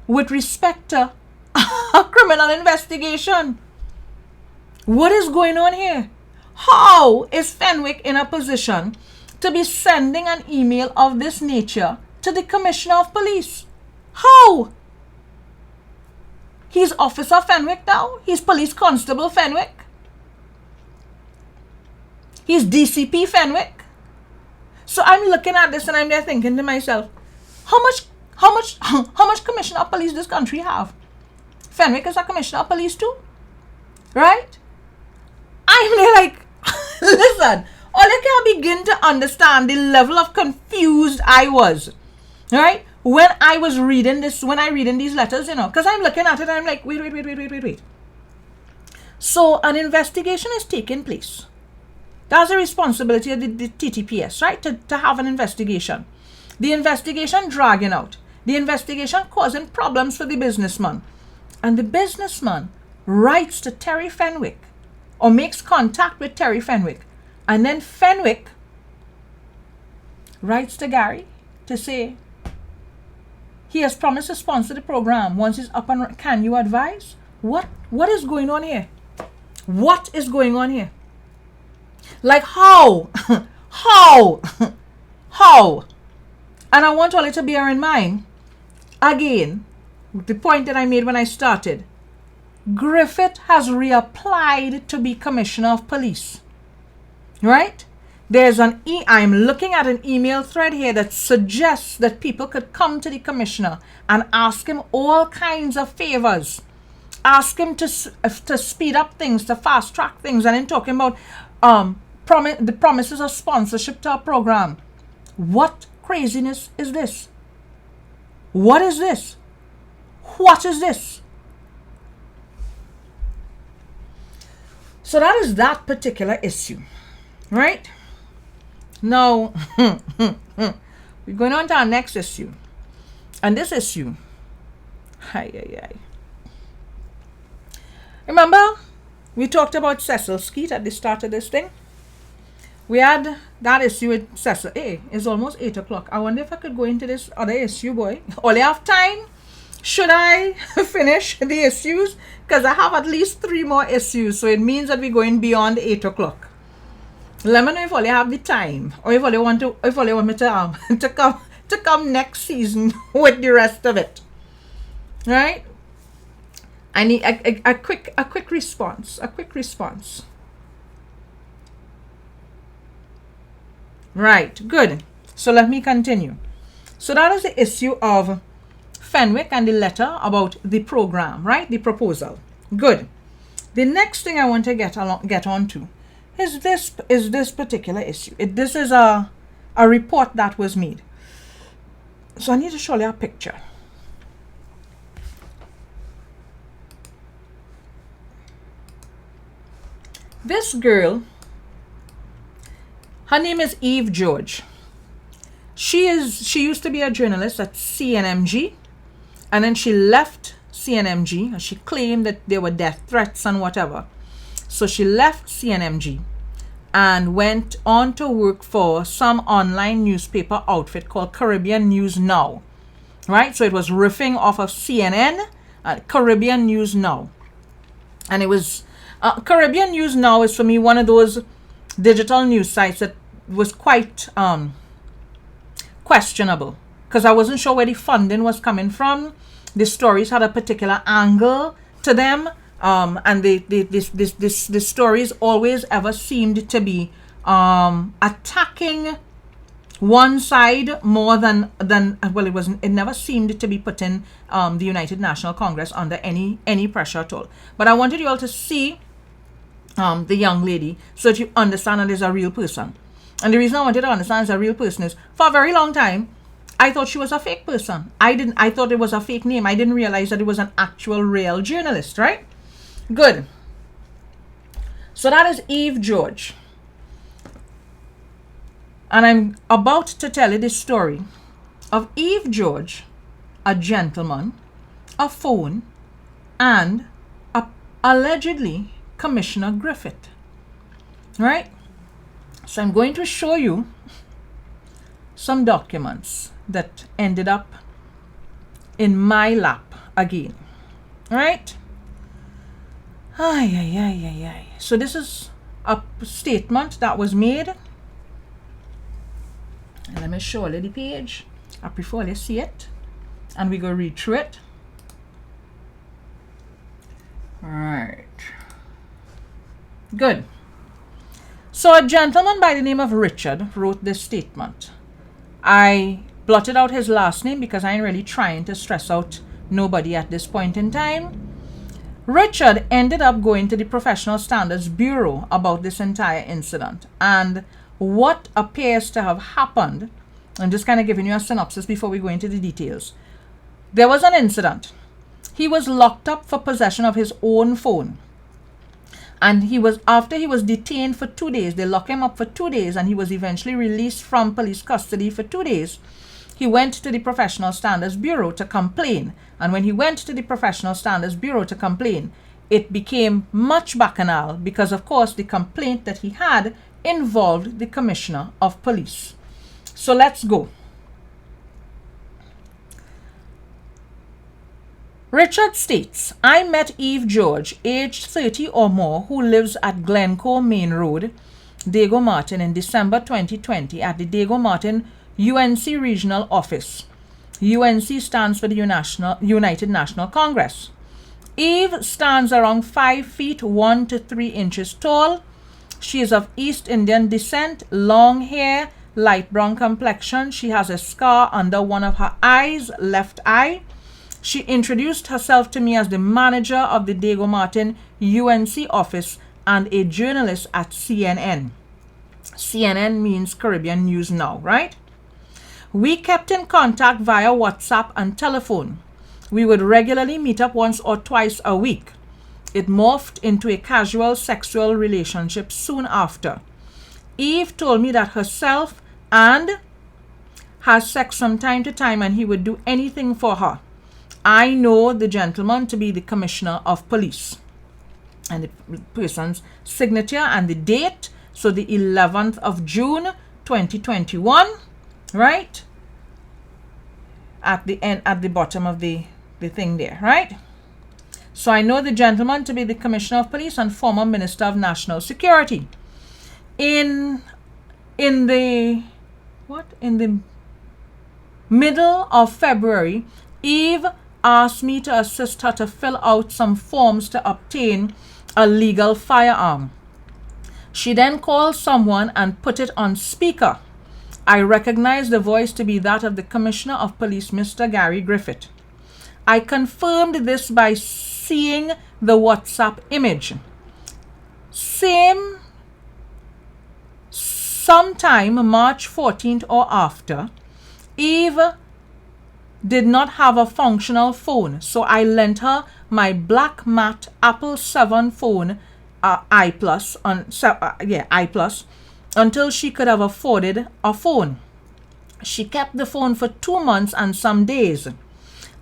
with respect to a criminal investigation? What is going on here? How is Fenwick in a position to be sending an email of this nature to the commissioner of police? How? He's Officer Fenwick now. He's Police Constable Fenwick. He's DCP Fenwick. So I'm looking at this and I'm there thinking to myself, how much commissioner of police this country have? Fenwick is a commissioner of police too, right? I'm there like, listen, all I can begin to understand the level of confused I was, right? When I was reading this, when I reading these letters, because I'm looking at it, I'm like, wait. So an investigation is taking place. That's the responsibility of the TTPS, right? To have an investigation. The investigation dragging out. The investigation causing problems for the businessman. And the businessman writes to Terry Fenwick or makes contact with Terry Fenwick. And then Fenwick writes to Gary to say, he has promised to sponsor the program once it's up and running. Can you advise? What is going on here? What is going on here? Like how? How? And I want all you to bear in mind, again, the point that I made when I started. Griffith has reapplied to be Commissioner of Police. Right? There's I'm looking at an email thread here that suggests that people could come to the commissioner and ask him all kinds of favors. Ask him to speed up things, to fast track things, and then talking about the promises of sponsorship to our program. What craziness is this? What is this? What is this? So that is that particular issue, right? Now, we're going on to our next issue. And this issue, remember, we talked about Cecil Skeet at the start of this thing. We had that issue with Cecil. Hey, it's almost 8 o'clock. I wonder if I could go into this other issue, boy. Only have time? Should I finish the issues? Because I have at least 3 more issues. So it means that we're going beyond 8 o'clock. Let me know if you have the time, or if you want me to come next season with the rest of it. Right? I need a quick response. A quick response. Right, good. So let me continue. So that is the issue of Fenwick and the letter about the program, right? The proposal. Good. The next thing I want to get on to is this particular issue. This is a report that was made. So I need to show you a picture. This girl, her name is Eve George. She used to be a journalist at CNMG, and then she left CNMG. She claimed that there were death threats and whatever. So she left CNMG and went on to work for some online newspaper outfit called Caribbean News Now. Right? So it was riffing off of CNN, Caribbean News Now. And it was, Caribbean News Now is for me one of those digital news sites that was quite questionable, because I wasn't sure where the funding was coming from. The stories had a particular angle to them, and the stories always ever seemed to be attacking one side more than well, it never seemed to be putting the United National Congress under any pressure at all. But I wanted you all to see the young lady so that you understand that is a real person. And the reason I wanted to understand is a real person is, for a very long time, I thought she was a fake person. I thought it was a fake name. I didn't realize that it was an actual real journalist, right? Good. So that is Eve George. And I'm about to tell you the story of Eve George, a gentleman, a phone, and allegedly Commissioner Griffith. Right? So I'm going to show you some documents that ended up in my lap again. Right? So this is a statement that was made. And let me show you the page. I prefer you see it. And we go read through it. Alright. Good. So a gentleman by the name of Richard wrote this statement. I blotted out his last name because I ain't really trying to stress out nobody at this point in time. Richard ended up going to the Professional Standards Bureau about this entire incident. And what appears to have happened, I'm just kind of giving you a synopsis before we go into the details. There was an incident. He was locked up for possession of his own phone. And after he was detained for 2 days, they locked him up for 2 days, and he was eventually released from police custody for 2 days. He went to the Professional Standards Bureau to complain. And when he went to the Professional Standards Bureau to complain, it became much bacchanal because, of course, the complaint that he had involved the Commissioner of Police. So let's go. Richard states, I met Eve George, aged 30 or more, who lives at Glencoe Main Road, Diego Martin, in December 2020 at the Diego Martin UNC Regional Office. UNC stands for the United National Congress. Eve stands around 5 feet 1 to 3 inches tall. She is of East Indian descent, long hair, light brown complexion. She has a scar under one of her eyes, left eye. She introduced herself to me as the manager of the Diego Martin UNC office and a journalist at CNN. CNN means Caribbean News Now, right? We kept in contact via WhatsApp and telephone. We would regularly meet up once or twice a week. It morphed into a casual sexual relationship soon after. Eve told me that herself and has sex from time to time and he would do anything for her. I know the gentleman to be the Commissioner of Police. And the person's signature and the date, so the 11th of June 2021, right? At the end, at the bottom of the thing there, right? So I know the gentleman to be the Commissioner of Police and former Minister of National Security. In the middle of February, Eve asked me to assist her to fill out some forms to obtain a legal firearm. She then called someone and put it on speaker. I recognized the voice to be that of the Commissioner of Police, Mr. Gary Griffith. I confirmed this by seeing the WhatsApp image. Sometime March 14th or after, Eve did not have a functional phone, so I lent her my black matte Apple 7 phone, I Plus, until she could have afforded a phone. She kept the phone for 2 months and some days.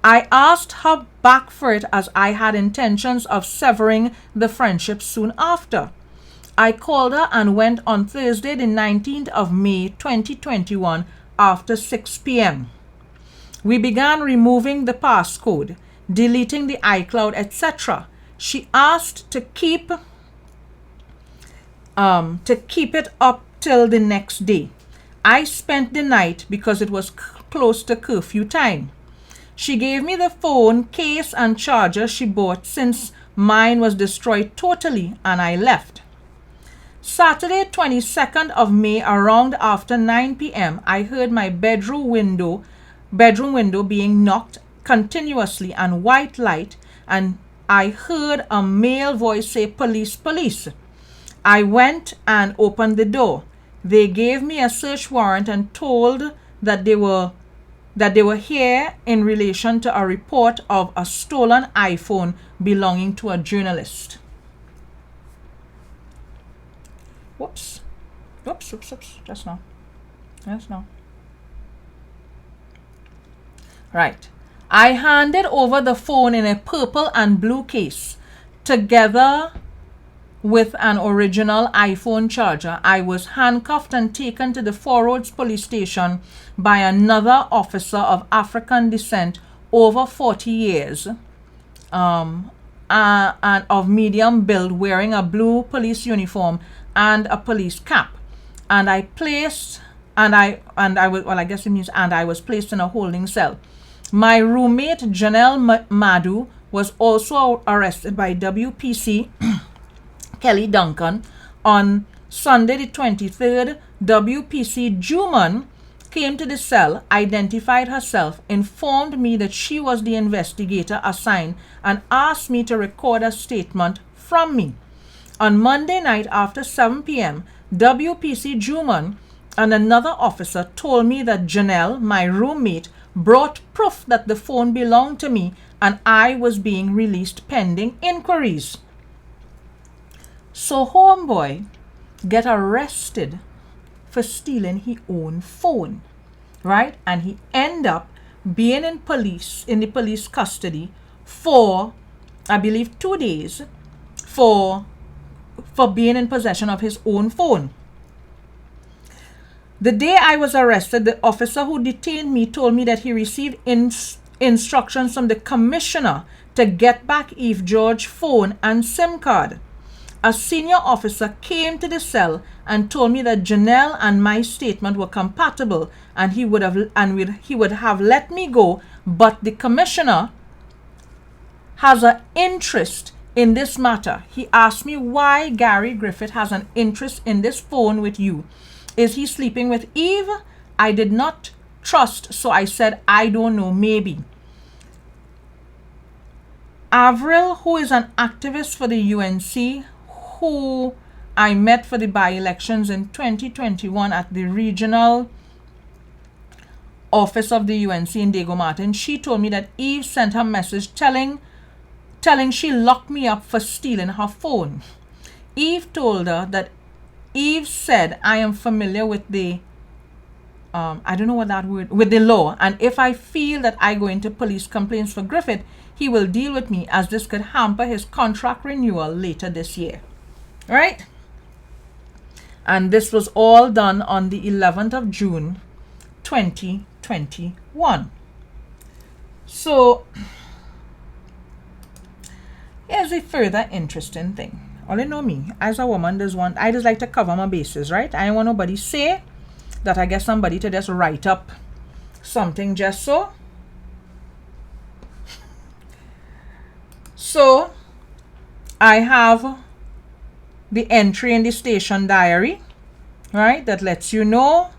I asked her back for it as I had intentions of severing the friendship soon after. I called her and went on Thursday the 19th of May 2021 after 6 p.m. We began removing the passcode, deleting the iCloud, etc. She asked to keep it up till the next day. I spent the night because it was close to curfew time. She gave me the phone, case, and charger she bought since mine was destroyed totally, and I left. Saturday, 22nd of May, around after 9 p.m., I heard my bedroom window being knocked continuously and white light, and I heard a male voice say, "Police, police." I went and opened the door. They gave me a search warrant and told that they were here in relation to a report of a stolen iPhone belonging to a journalist. Whoops. Just now. Right. I handed over the phone in a purple and blue case, together with an original iPhone charger. I was handcuffed and taken to the Four Roads police station by another officer of African descent, over 40 years, and of medium build, wearing a blue police uniform and a police cap. And I was placed in a holding cell. My roommate Janelle Madu was also arrested by WPC Kelly Duncan. On Sunday the 23rd, WPC Juman came to the cell, identified herself, informed me that she was the investigator assigned, and asked me to record a statement from me. On Monday night after 7 p.m., WPC Juman and another officer told me that Janelle, my roommate, brought proof that the phone belonged to me and I was being released pending inquiries. So homeboy get arrested for stealing his own phone, right? And he end up being in the police custody for, I believe, 2 days for being in possession of his own phone. The day I was arrested, the officer who detained me told me that he received instructions from the commissioner to get back Eve George's phone and SIM card. A senior officer came to the cell and told me that Janelle and my statement were compatible, and he would have let me go, but the commissioner has an interest in this matter. He asked me why Gary Griffith has an interest in this phone with you. Is he sleeping with Eve? I did not trust, so I said, I don't know, maybe. Avril, who is an activist for the UNC, who I met for the by-elections in 2021 at the regional office of the UNC in Diego Martin, she told me that Eve sent her message telling she locked me up for stealing her phone. Eve told her that Eve said, I am familiar with the, I don't know what that word, with the law, and if I feel that I go into police complaints for Griffith, he will deal with me, as this could hamper his contract renewal later this year. Right? And this was all done on the 11th of June, 2021. So, here's a further interesting thing. All you know me, as a woman, I just like to cover my bases, right? I don't want nobody say that I get somebody to just write up something just so. So, I have the entry in the station diary, right? That lets you know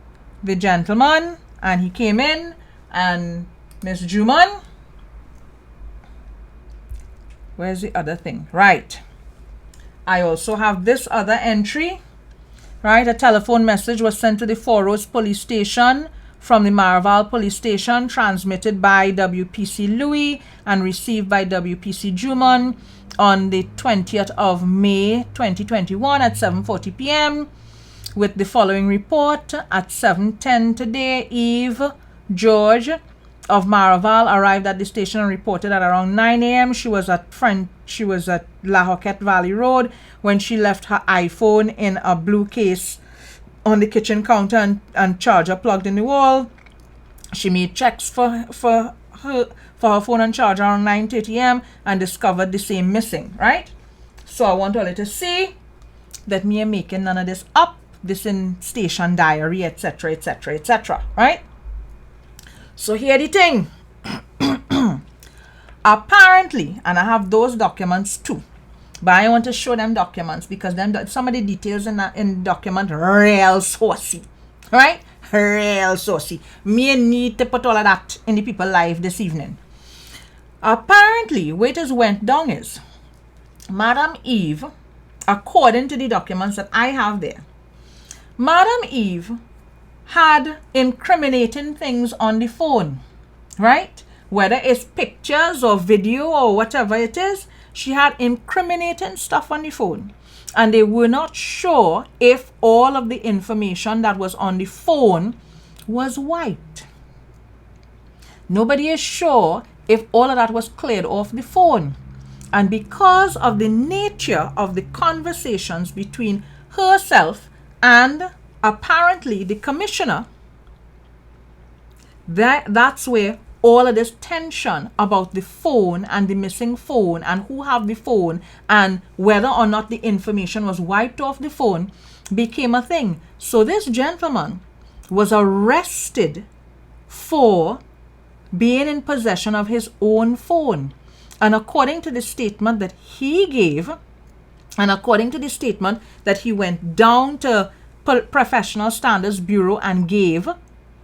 the gentleman, and he came in, and Miss Juman. Where's the other thing? Right. I also have this other entry, right? A telephone message was sent to the Four Roads police station from the Maraval police station, transmitted by WPC Louis and received by WPC Juman on the 20th of May 2021 at 7:40 p.m. with the following report. At 7:10 today, Eve George of Maraval arrived at the station and reported that around 9 a.m. she was at La Hoquette Valley Road when she left her iPhone in a blue case on the kitchen counter and charger plugged in the wall. She made checks for her phone and charger around 9:30 a.m. and discovered the same missing, right? So I want all to see that me am making none of this up. This in station diary, etc., etc., etc., right? So here the thing. Apparently, and I have those documents too, but I want to show them documents because some of the details in the document real saucy, right? Real saucy. Me need to put all of that in the people live this evening. Apparently, what is went down is Madam Eve, according to the documents that I have there, Madam Eve had incriminating things on the phone, right? Whether it's pictures or video or whatever it is, she had incriminating stuff on the phone. And they were not sure if all of the information that was on the phone was wiped. Nobody is sure if all of that was cleared off the phone. And because of the nature of the conversations between herself and apparently the commissioner, that's where all of this tension about the phone and the missing phone and who have the phone and whether or not the information was wiped off the phone became a thing. So this gentleman was arrested for being in possession of his own phone. And according to the statement that he gave, and according to the statement that he went down to Professional Standards Bureau and gave,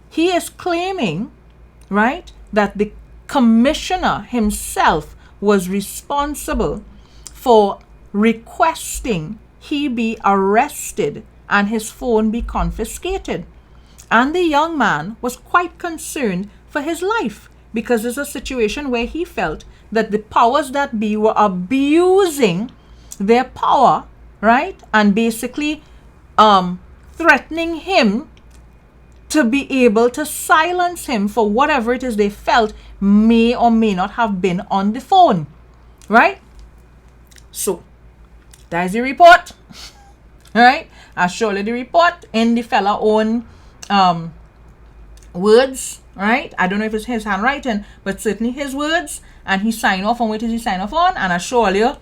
he is claiming, right, that the commissioner himself was responsible for requesting he be arrested and his phone be confiscated. And the young man was quite concerned for his life because it's a situation where he felt that the powers that be were abusing their power, right, and basically threatening him to be able to silence him for whatever it is they felt may or may not have been on the phone, right? So that is the report, right? I show you the report in the fella own words, right? I don't know if it's his handwriting, but certainly his words, and he signed off on what is he signed off on, and I show you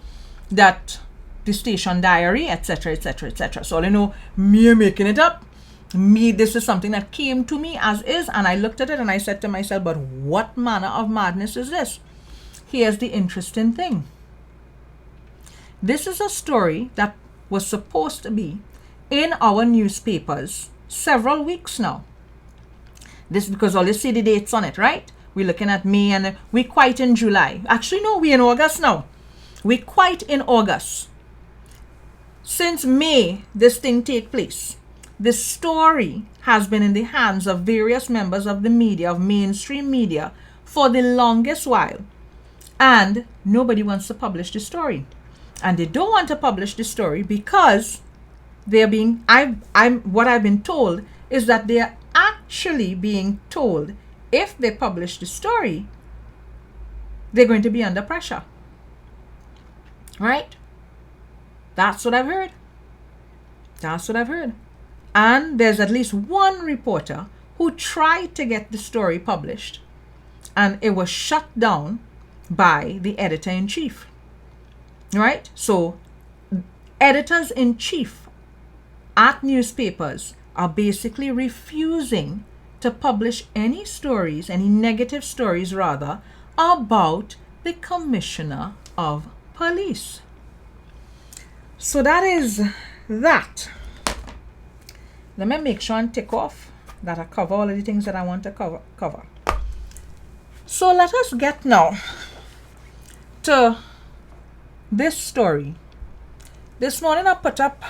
that the station diary, etc., etc., etc. So all you know, me making it up. This is something that came to me as is, and I looked at it and I said to myself, but what manner of madness is this? Here's the interesting thing. This is a story that was supposed to be in our newspapers several weeks now. This because all you see the dates on it, right? We're looking at May and we're quite in July. Actually, no, we're in August now. We're quite in August. Since May, this thing take place. The story has been in the hands of various members of the media, of mainstream media, for the longest while. And nobody wants to publish the story. And they don't want to publish the story because they're being, what I've been told is that they're actually being told if they publish the story, they're going to be under pressure. Right? That's what I've heard. That's what I've heard. And there's at least one reporter who tried to get the story published, and it was shut down by the editor-in-chief. Right? So editors-in-chief at newspapers are basically refusing to publish any stories, any negative stories rather, about the Commissioner of Police. So that is that. Let me make sure and tick off that I cover all of the things that I want to cover. So let us get now to this story. This morning I put up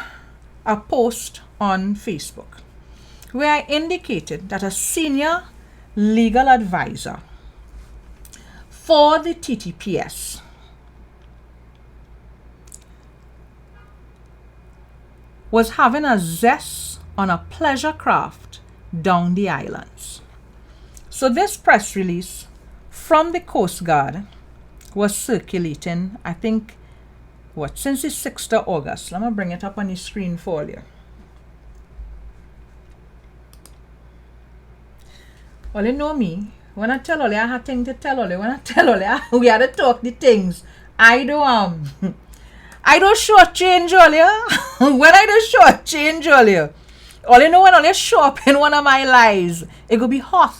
a post on Facebook where I indicated that a senior legal advisor for the TTPS was having a zest on a pleasure craft down the islands. So So this press release from the Coast Guard was circulating, I think, since the 6th of August. Let me bring it up on the screen for you. Well, you know me, when I tell Oli I had things to tell Oli, when I tell Oli we had to talk the things, I don't shortchange Oli. When I do shortchange Oli, all you know, when Oli show up in one of my lies, it go be hot,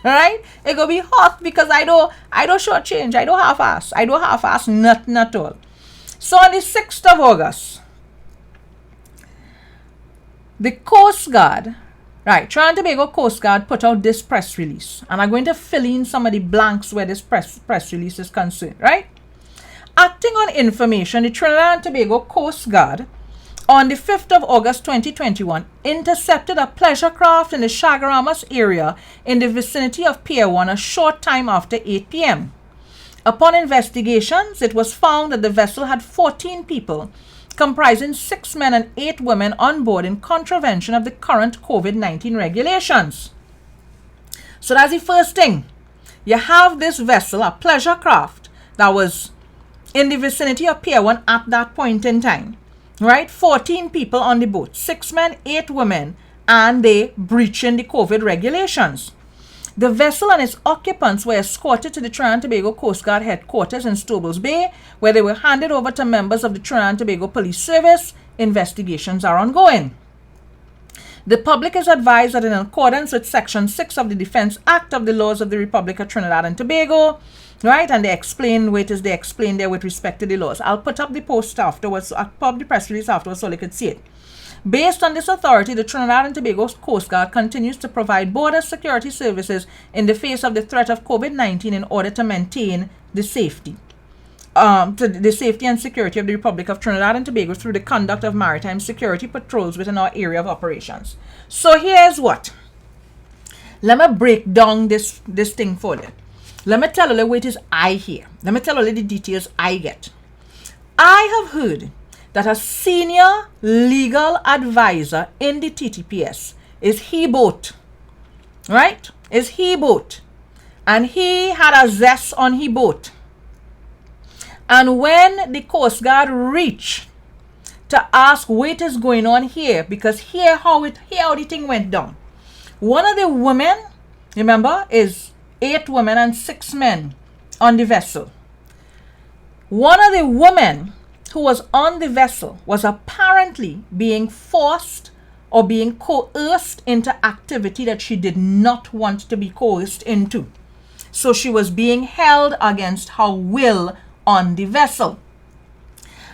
right? It go be hot because I don't shortchange, I don't half-ass, nothing at all. So on the 6th of August, the Coast Guard, right, Trinidad and Tobago Coast Guard put out this press release. And I'm going to fill in some of the blanks where this press release is concerned, right? Acting on information, the Trinidad and Tobago Coast Guard on the 5th of August 2021 intercepted a pleasure craft in the Chagaramas area in the vicinity of Pier 1 a short time after 8 p.m. Upon investigations, it was found that the vessel had 14 people, comprising 6 men and 8 women on board in contravention of the current COVID-19 regulations. So that's the first thing. You have this vessel, a pleasure craft, that was in the vicinity of Pier 1 at that point in time. Right? 14 people on the boat, 6 men, 8 women, and they breaching the COVID regulations. The vessel and its occupants were escorted to the Trinidad and Tobago Coast Guard headquarters in Stobles Bay, where they were handed over to members of the Trinidad and Tobago Police Service. Investigations are ongoing. The public is advised that in accordance with Section 6 of the Defense Act of the Laws of the Republic of Trinidad and Tobago, right, and they explain there with respect to the laws. I'll put up the post afterwards, I'll put up the press release afterwards so they could see it. Based on this authority, the Trinidad and Tobago Coast Guard continues to provide border security services in the face of the threat of COVID-19 in order to maintain the safety and security of the Republic of Trinidad and Tobago through the conduct of maritime security patrols within our area of operations. So here's what. Let me break down this thing for you. Let me tell you what it is I hear. Let me tell you the details I get. I have heard that a senior legal advisor in the TTPS is he boat, right? Is he boat. And he had a zest on he boat. And when the Coast Guard reached to ask what is going on here, because here how the thing went down. One of the women, remember, is 8 women and 6 men on the vessel. One of the women who was on the vessel was apparently being forced or being coerced into activity that she did not want to be coerced into. So she was being held against her will on the vessel.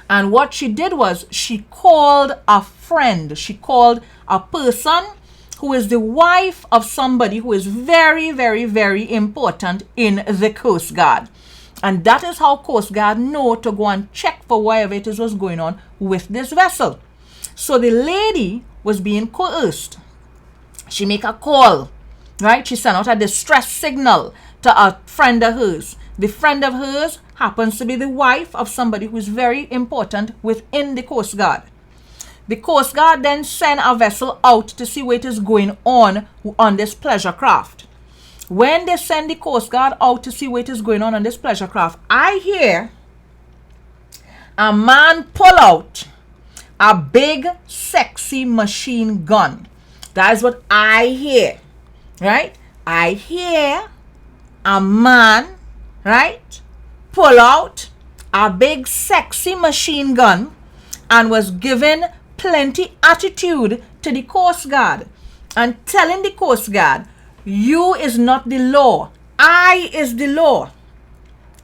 And what she did was she called a friend. She called a person who is the wife of somebody who is very, very, very important in the Coast Guard. And that is how Coast Guard know to go and check for whatever it is was going on with this vessel. So the lady was being coerced. She make a call, right? She sent out a distress signal to a friend of hers. The friend of hers happens to be the wife of somebody who is very important within the Coast Guard. The Coast Guard then sent a vessel out to see what is going on this pleasure craft. When they send the Coast Guard out to see what is going on this pleasure craft, I hear a man pull out a big, sexy machine gun. That is what I hear, right? I hear a man, right, pull out a big, sexy machine gun and was given plenty attitude to the Coast Guard and telling the Coast Guard, you is not the law. I is the law.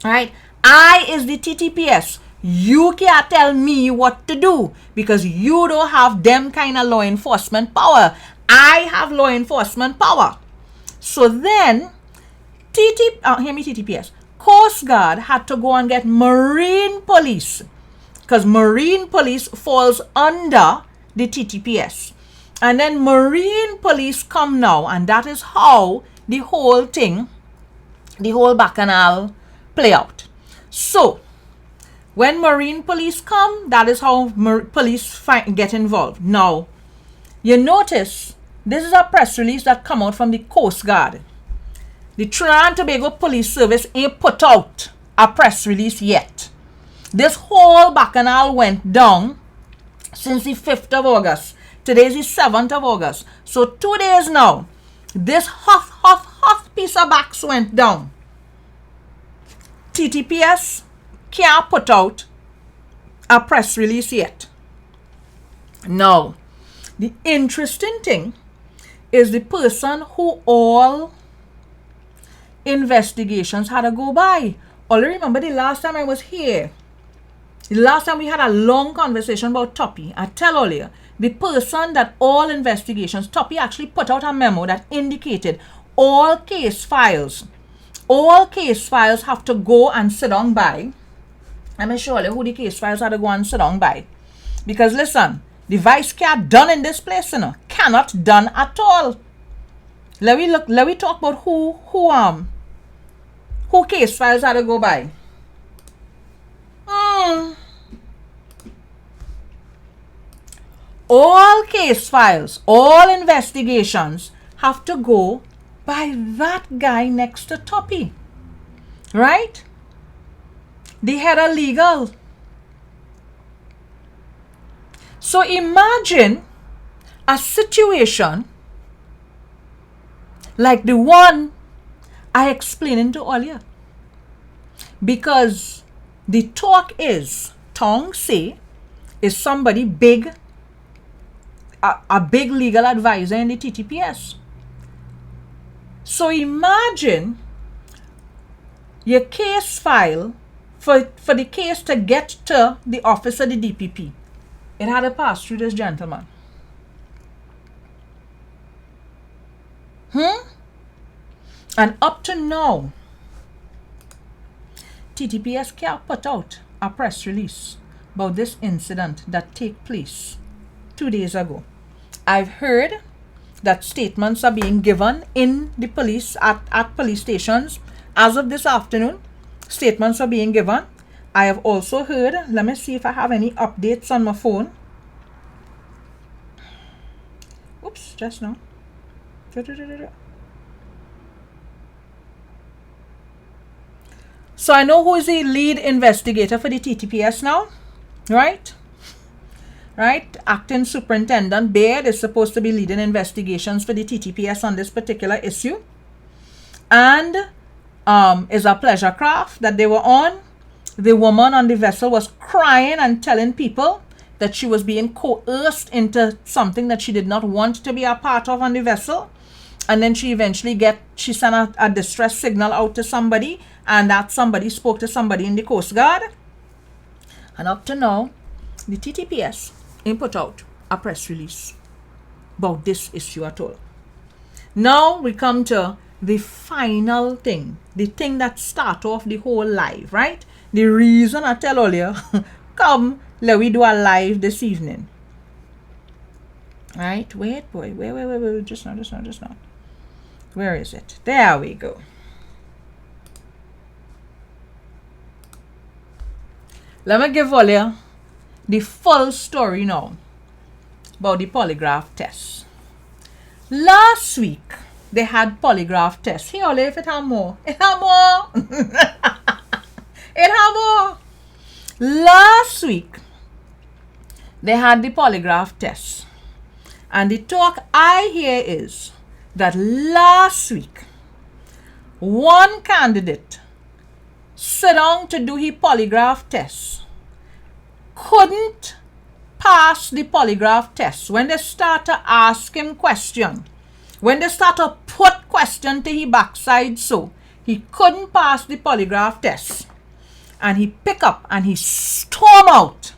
Right? I is the TTPS. You can't tell me what to do because you don't have them kind of law enforcement power. I have law enforcement power. So then, TTPS, Coast Guard had to go and get Marine Police because Marine Police falls under the TTPS. And then Marine Police come now, and that is how the whole thing, the whole bacchanal play out. So, when Marine Police come, that is how police get involved. Now, you notice, this is a press release that come out from the Coast Guard. The Trinidad and Tobago Police Service ain't put out a press release yet. This whole bacchanal went down since the 5th of August. Today is the 7th of August. So 2 days now, this huff piece of backs went down. TTPS can't put out a press release yet. Now, the interesting thing is the person who all investigations had to go by. All remember the last time I was here, the last time we had a long conversation about Toppy. I tell all you, the person that all investigations, Toppy actually put out a memo that indicated all case files have to go and sit down by. Let me show you who the case files had to go and sit down by. Because listen, the vice can't done in this place, cannot done at all. Let me talk about who case files had to go by. All case files, all investigations have to go by that guy next to Toppy, right? The head of legal. So imagine a situation like the one I explained to all you. Because the talk is, Tong say, is somebody big, a big legal advisor in the TTPS. So imagine your case file for the case to get to the office of the DPP. It had to pass through this gentleman. And up to now, TTPS can't put out a press release about this incident that took place 2 days ago. I've heard that statements are being given in the police at police stations. As of this afternoon, statements are being given. I have also heard, let me see if I have any updates on my phone. Oops, just now. So I know who is the lead investigator for the TTPS now, right? Right? Acting Superintendent Baird is supposed to be leading investigations for the TTPS on this particular issue. And is a pleasure craft that they were on. The woman on the vessel was crying and telling people that she was being coerced into something that she did not want to be a part of on the vessel. And then she eventually sent a distress signal out to somebody, and that somebody spoke to somebody in the Coast Guard. And up to now, the TTPS ain't put out a press release about this issue at all. Now we come to the final thing, the thing that start off the whole live, right? The reason I tell all you, come, let we do a live this evening. Right? Wait, boy. Wait. Just now. Where is it? There we go. Let me give all you the full story now about the polygraph test. Last week, they had polygraph tests. Here, if it have more. It have more. It have more. Last week, they had the polygraph test. And the talk I hear is that last week, one candidate sit down to do his polygraph test, couldn't pass the polygraph test. When they start to ask him question, when they start to put question to his backside, so he couldn't pass the polygraph test. And he pick up and he storm out,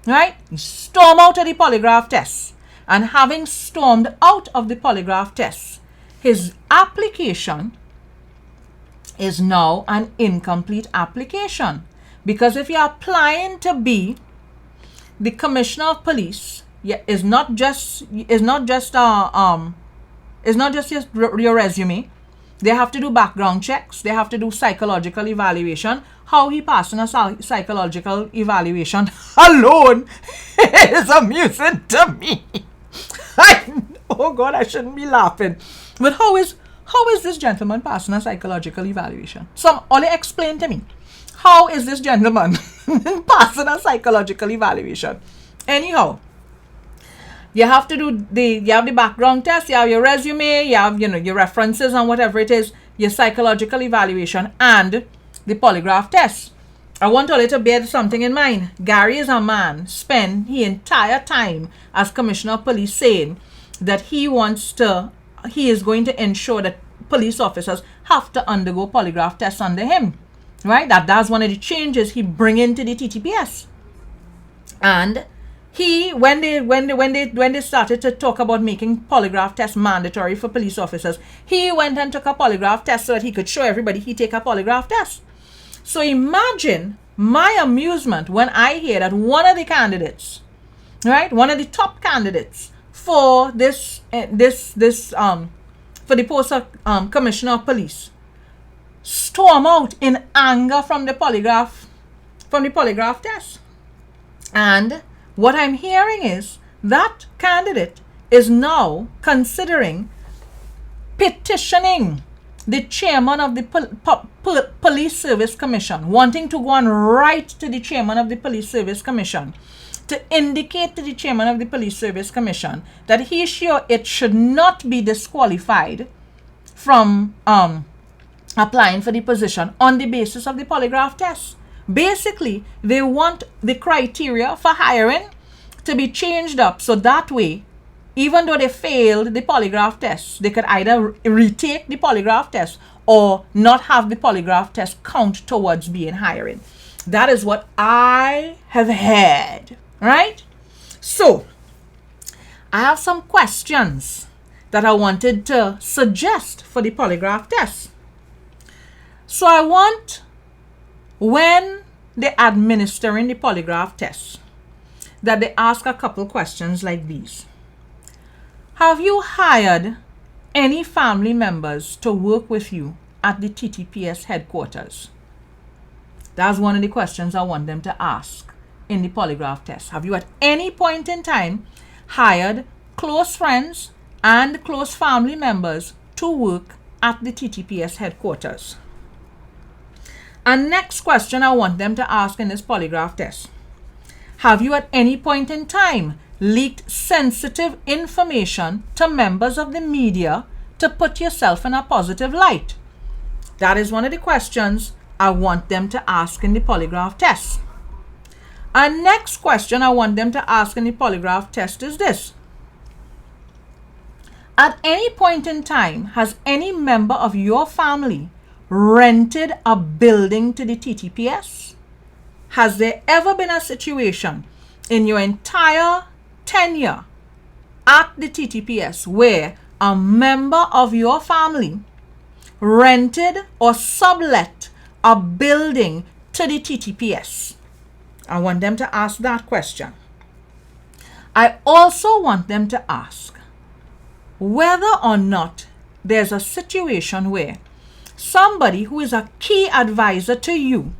right? He storm out of the polygraph test. And having stormed out of the polygraph test, his application is now an incomplete application. Because if you're applying to be the commissioner of police, is not just your resume. They have to do background checks. They have to do psychological evaluation. How he passing a psychological evaluation alone is amusing to me. Oh God, I shouldn't be laughing. But how is How is this gentleman passing a psychological evaluation? Only explain to me. How is this gentleman passing a psychological evaluation? Anyhow, you have to do you have the background test, you have your resume, you have, your references and whatever it is, your psychological evaluation, and the polygraph test. I want all you to bear something in mind. Gary is a man, spent his entire time as Commissioner of Police saying that he is going to ensure that police officers have to undergo polygraph tests under him. Right? That's one of the changes he bring into the TTPS. And when they started to talk about making polygraph tests mandatory for police officers, he went and took a polygraph test so that he could show everybody he take a polygraph test. So imagine my amusement when I hear that one of the candidates, right, one of the top candidates for for the post of Commissioner of Police, storm out in anger from the polygraph test. And what I'm hearing is that candidate is now considering petitioning the chairman of the Police Service Commission, wanting to go and write to the chairman of the Police Service Commission to indicate to the chairman of the Police Service Commission that it should not be disqualified from applying for the position on the basis of the polygraph test. Basically, they want the criteria for hiring to be changed up so that way, even though they failed the polygraph test, they could either retake the polygraph test or not have the polygraph test count towards being hiring. That is what I have heard, right? So, I have some questions that I wanted to suggest for the polygraph test. So I want, when they're administering the polygraph test, that they ask a couple questions like these. Have you hired any family members to work with you at the TTPS headquarters? That's one of the questions I want them to ask in the polygraph test. Have you at any point in time hired close friends and close family members to work at the TTPS headquarters? And next question I want them to ask in this polygraph test. Have you at any point in time leaked sensitive information to members of the media to put yourself in a positive light? That is one of the questions I want them to ask in the polygraph test. And next question I want them to ask in the polygraph test is this. At any point in time, has any member of your family rented a building to the TTPS? Has there ever been a situation in your entire tenure at the TTPS where a member of your family rented or sublet a building to the TTPS? I want them to ask that question. I also want them to ask whether or not there's a situation where somebody who is a key advisor to you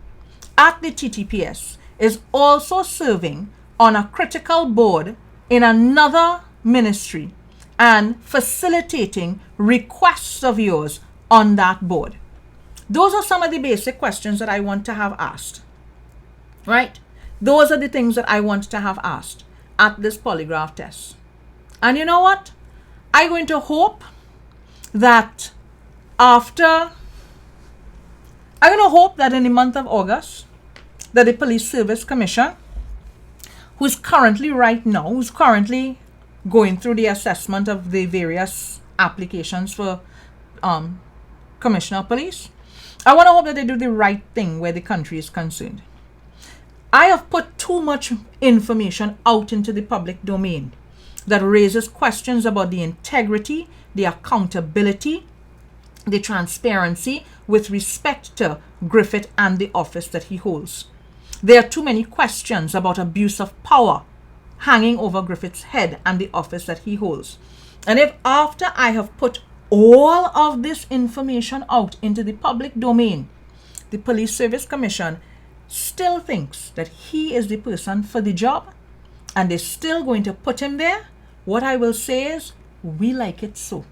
at the TTPS is also serving on a critical board in another ministry and facilitating requests of yours on that board. Those are some of the basic questions that I want to have asked, right? Those are the things that I want to have asked at this polygraph test. And you know what? I'm going to hope that in the month of August, that the Police Service Commission, who's currently going through the assessment of the various applications for Commissioner of Police, I want to hope that they do the right thing where the country is concerned. I have put too much information out into the public domain that raises questions about the integrity, the accountability, the transparency with respect to Griffith and the office that he holds. There are too many questions about abuse of power hanging over Griffith's head and the office that he holds. And if after I have put all of this information out into the public domain, the Police Service Commission still thinks that he is the person for the job and they're still going to put him there, what I will say is, we like it so.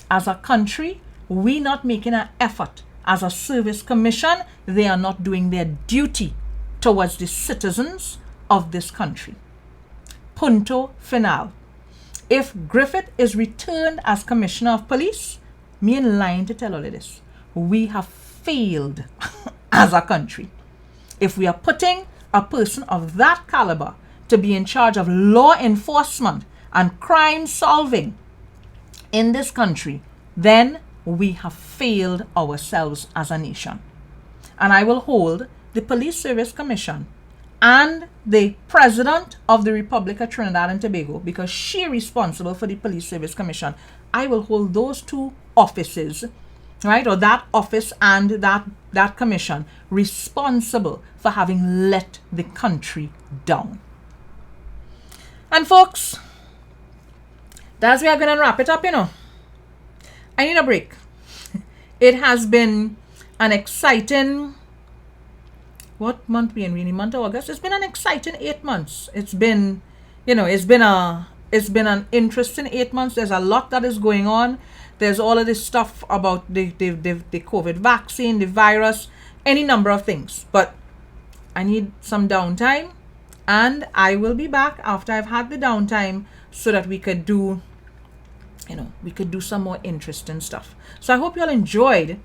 As a country, we not making an effort as a service commission, they are not doing their duty towards the citizens of this country. Punto final. If Griffith is returned as Commissioner of Police, me in line to tell all of this, we have failed as a country. If we are putting a person of that caliber to be in charge of law enforcement and crime solving in this country, then we have failed ourselves as a nation. And I will hold the Police Service Commission and the President of the Republic of Trinidad and Tobago, because she is responsible for the Police Service Commission. I will hold those two offices, right, or that office and that commission responsible for having let the country down. And folks, that's where I'm going to wrap it up, I need a break. It has been an exciting, what month we in, really? Month of August? It's been an exciting 8 months. It's been, it's been an interesting 8 months. There's a lot that is going on. There's all of this stuff about the COVID vaccine, the virus, any number of things. But I need some downtime, and I will be back after I've had the downtime so that we could do, we could do some more interesting stuff. So I hope you all enjoyed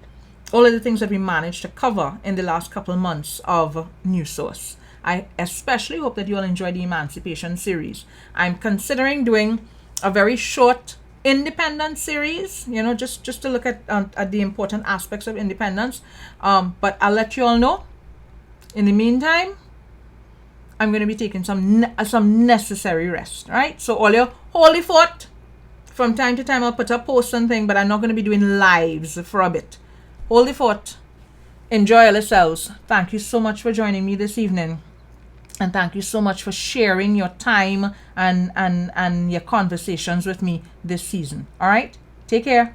all of the things that we managed to cover in the last couple of months of News Source. I especially hope that you all enjoyed the Emancipation series. I'm considering doing a very short independence series, just to look at the important aspects of independence. But I'll let you all know. In the meantime, I'm going to be taking some necessary rest, right? So all you hold the fort. From time to time, I'll put up posts and things, but I'm not going to be doing lives for a bit. Hold the fort. Enjoy yourselves. Thank you so much for joining me this evening. And thank you so much for sharing your time and your conversations with me this season. All right? Take care.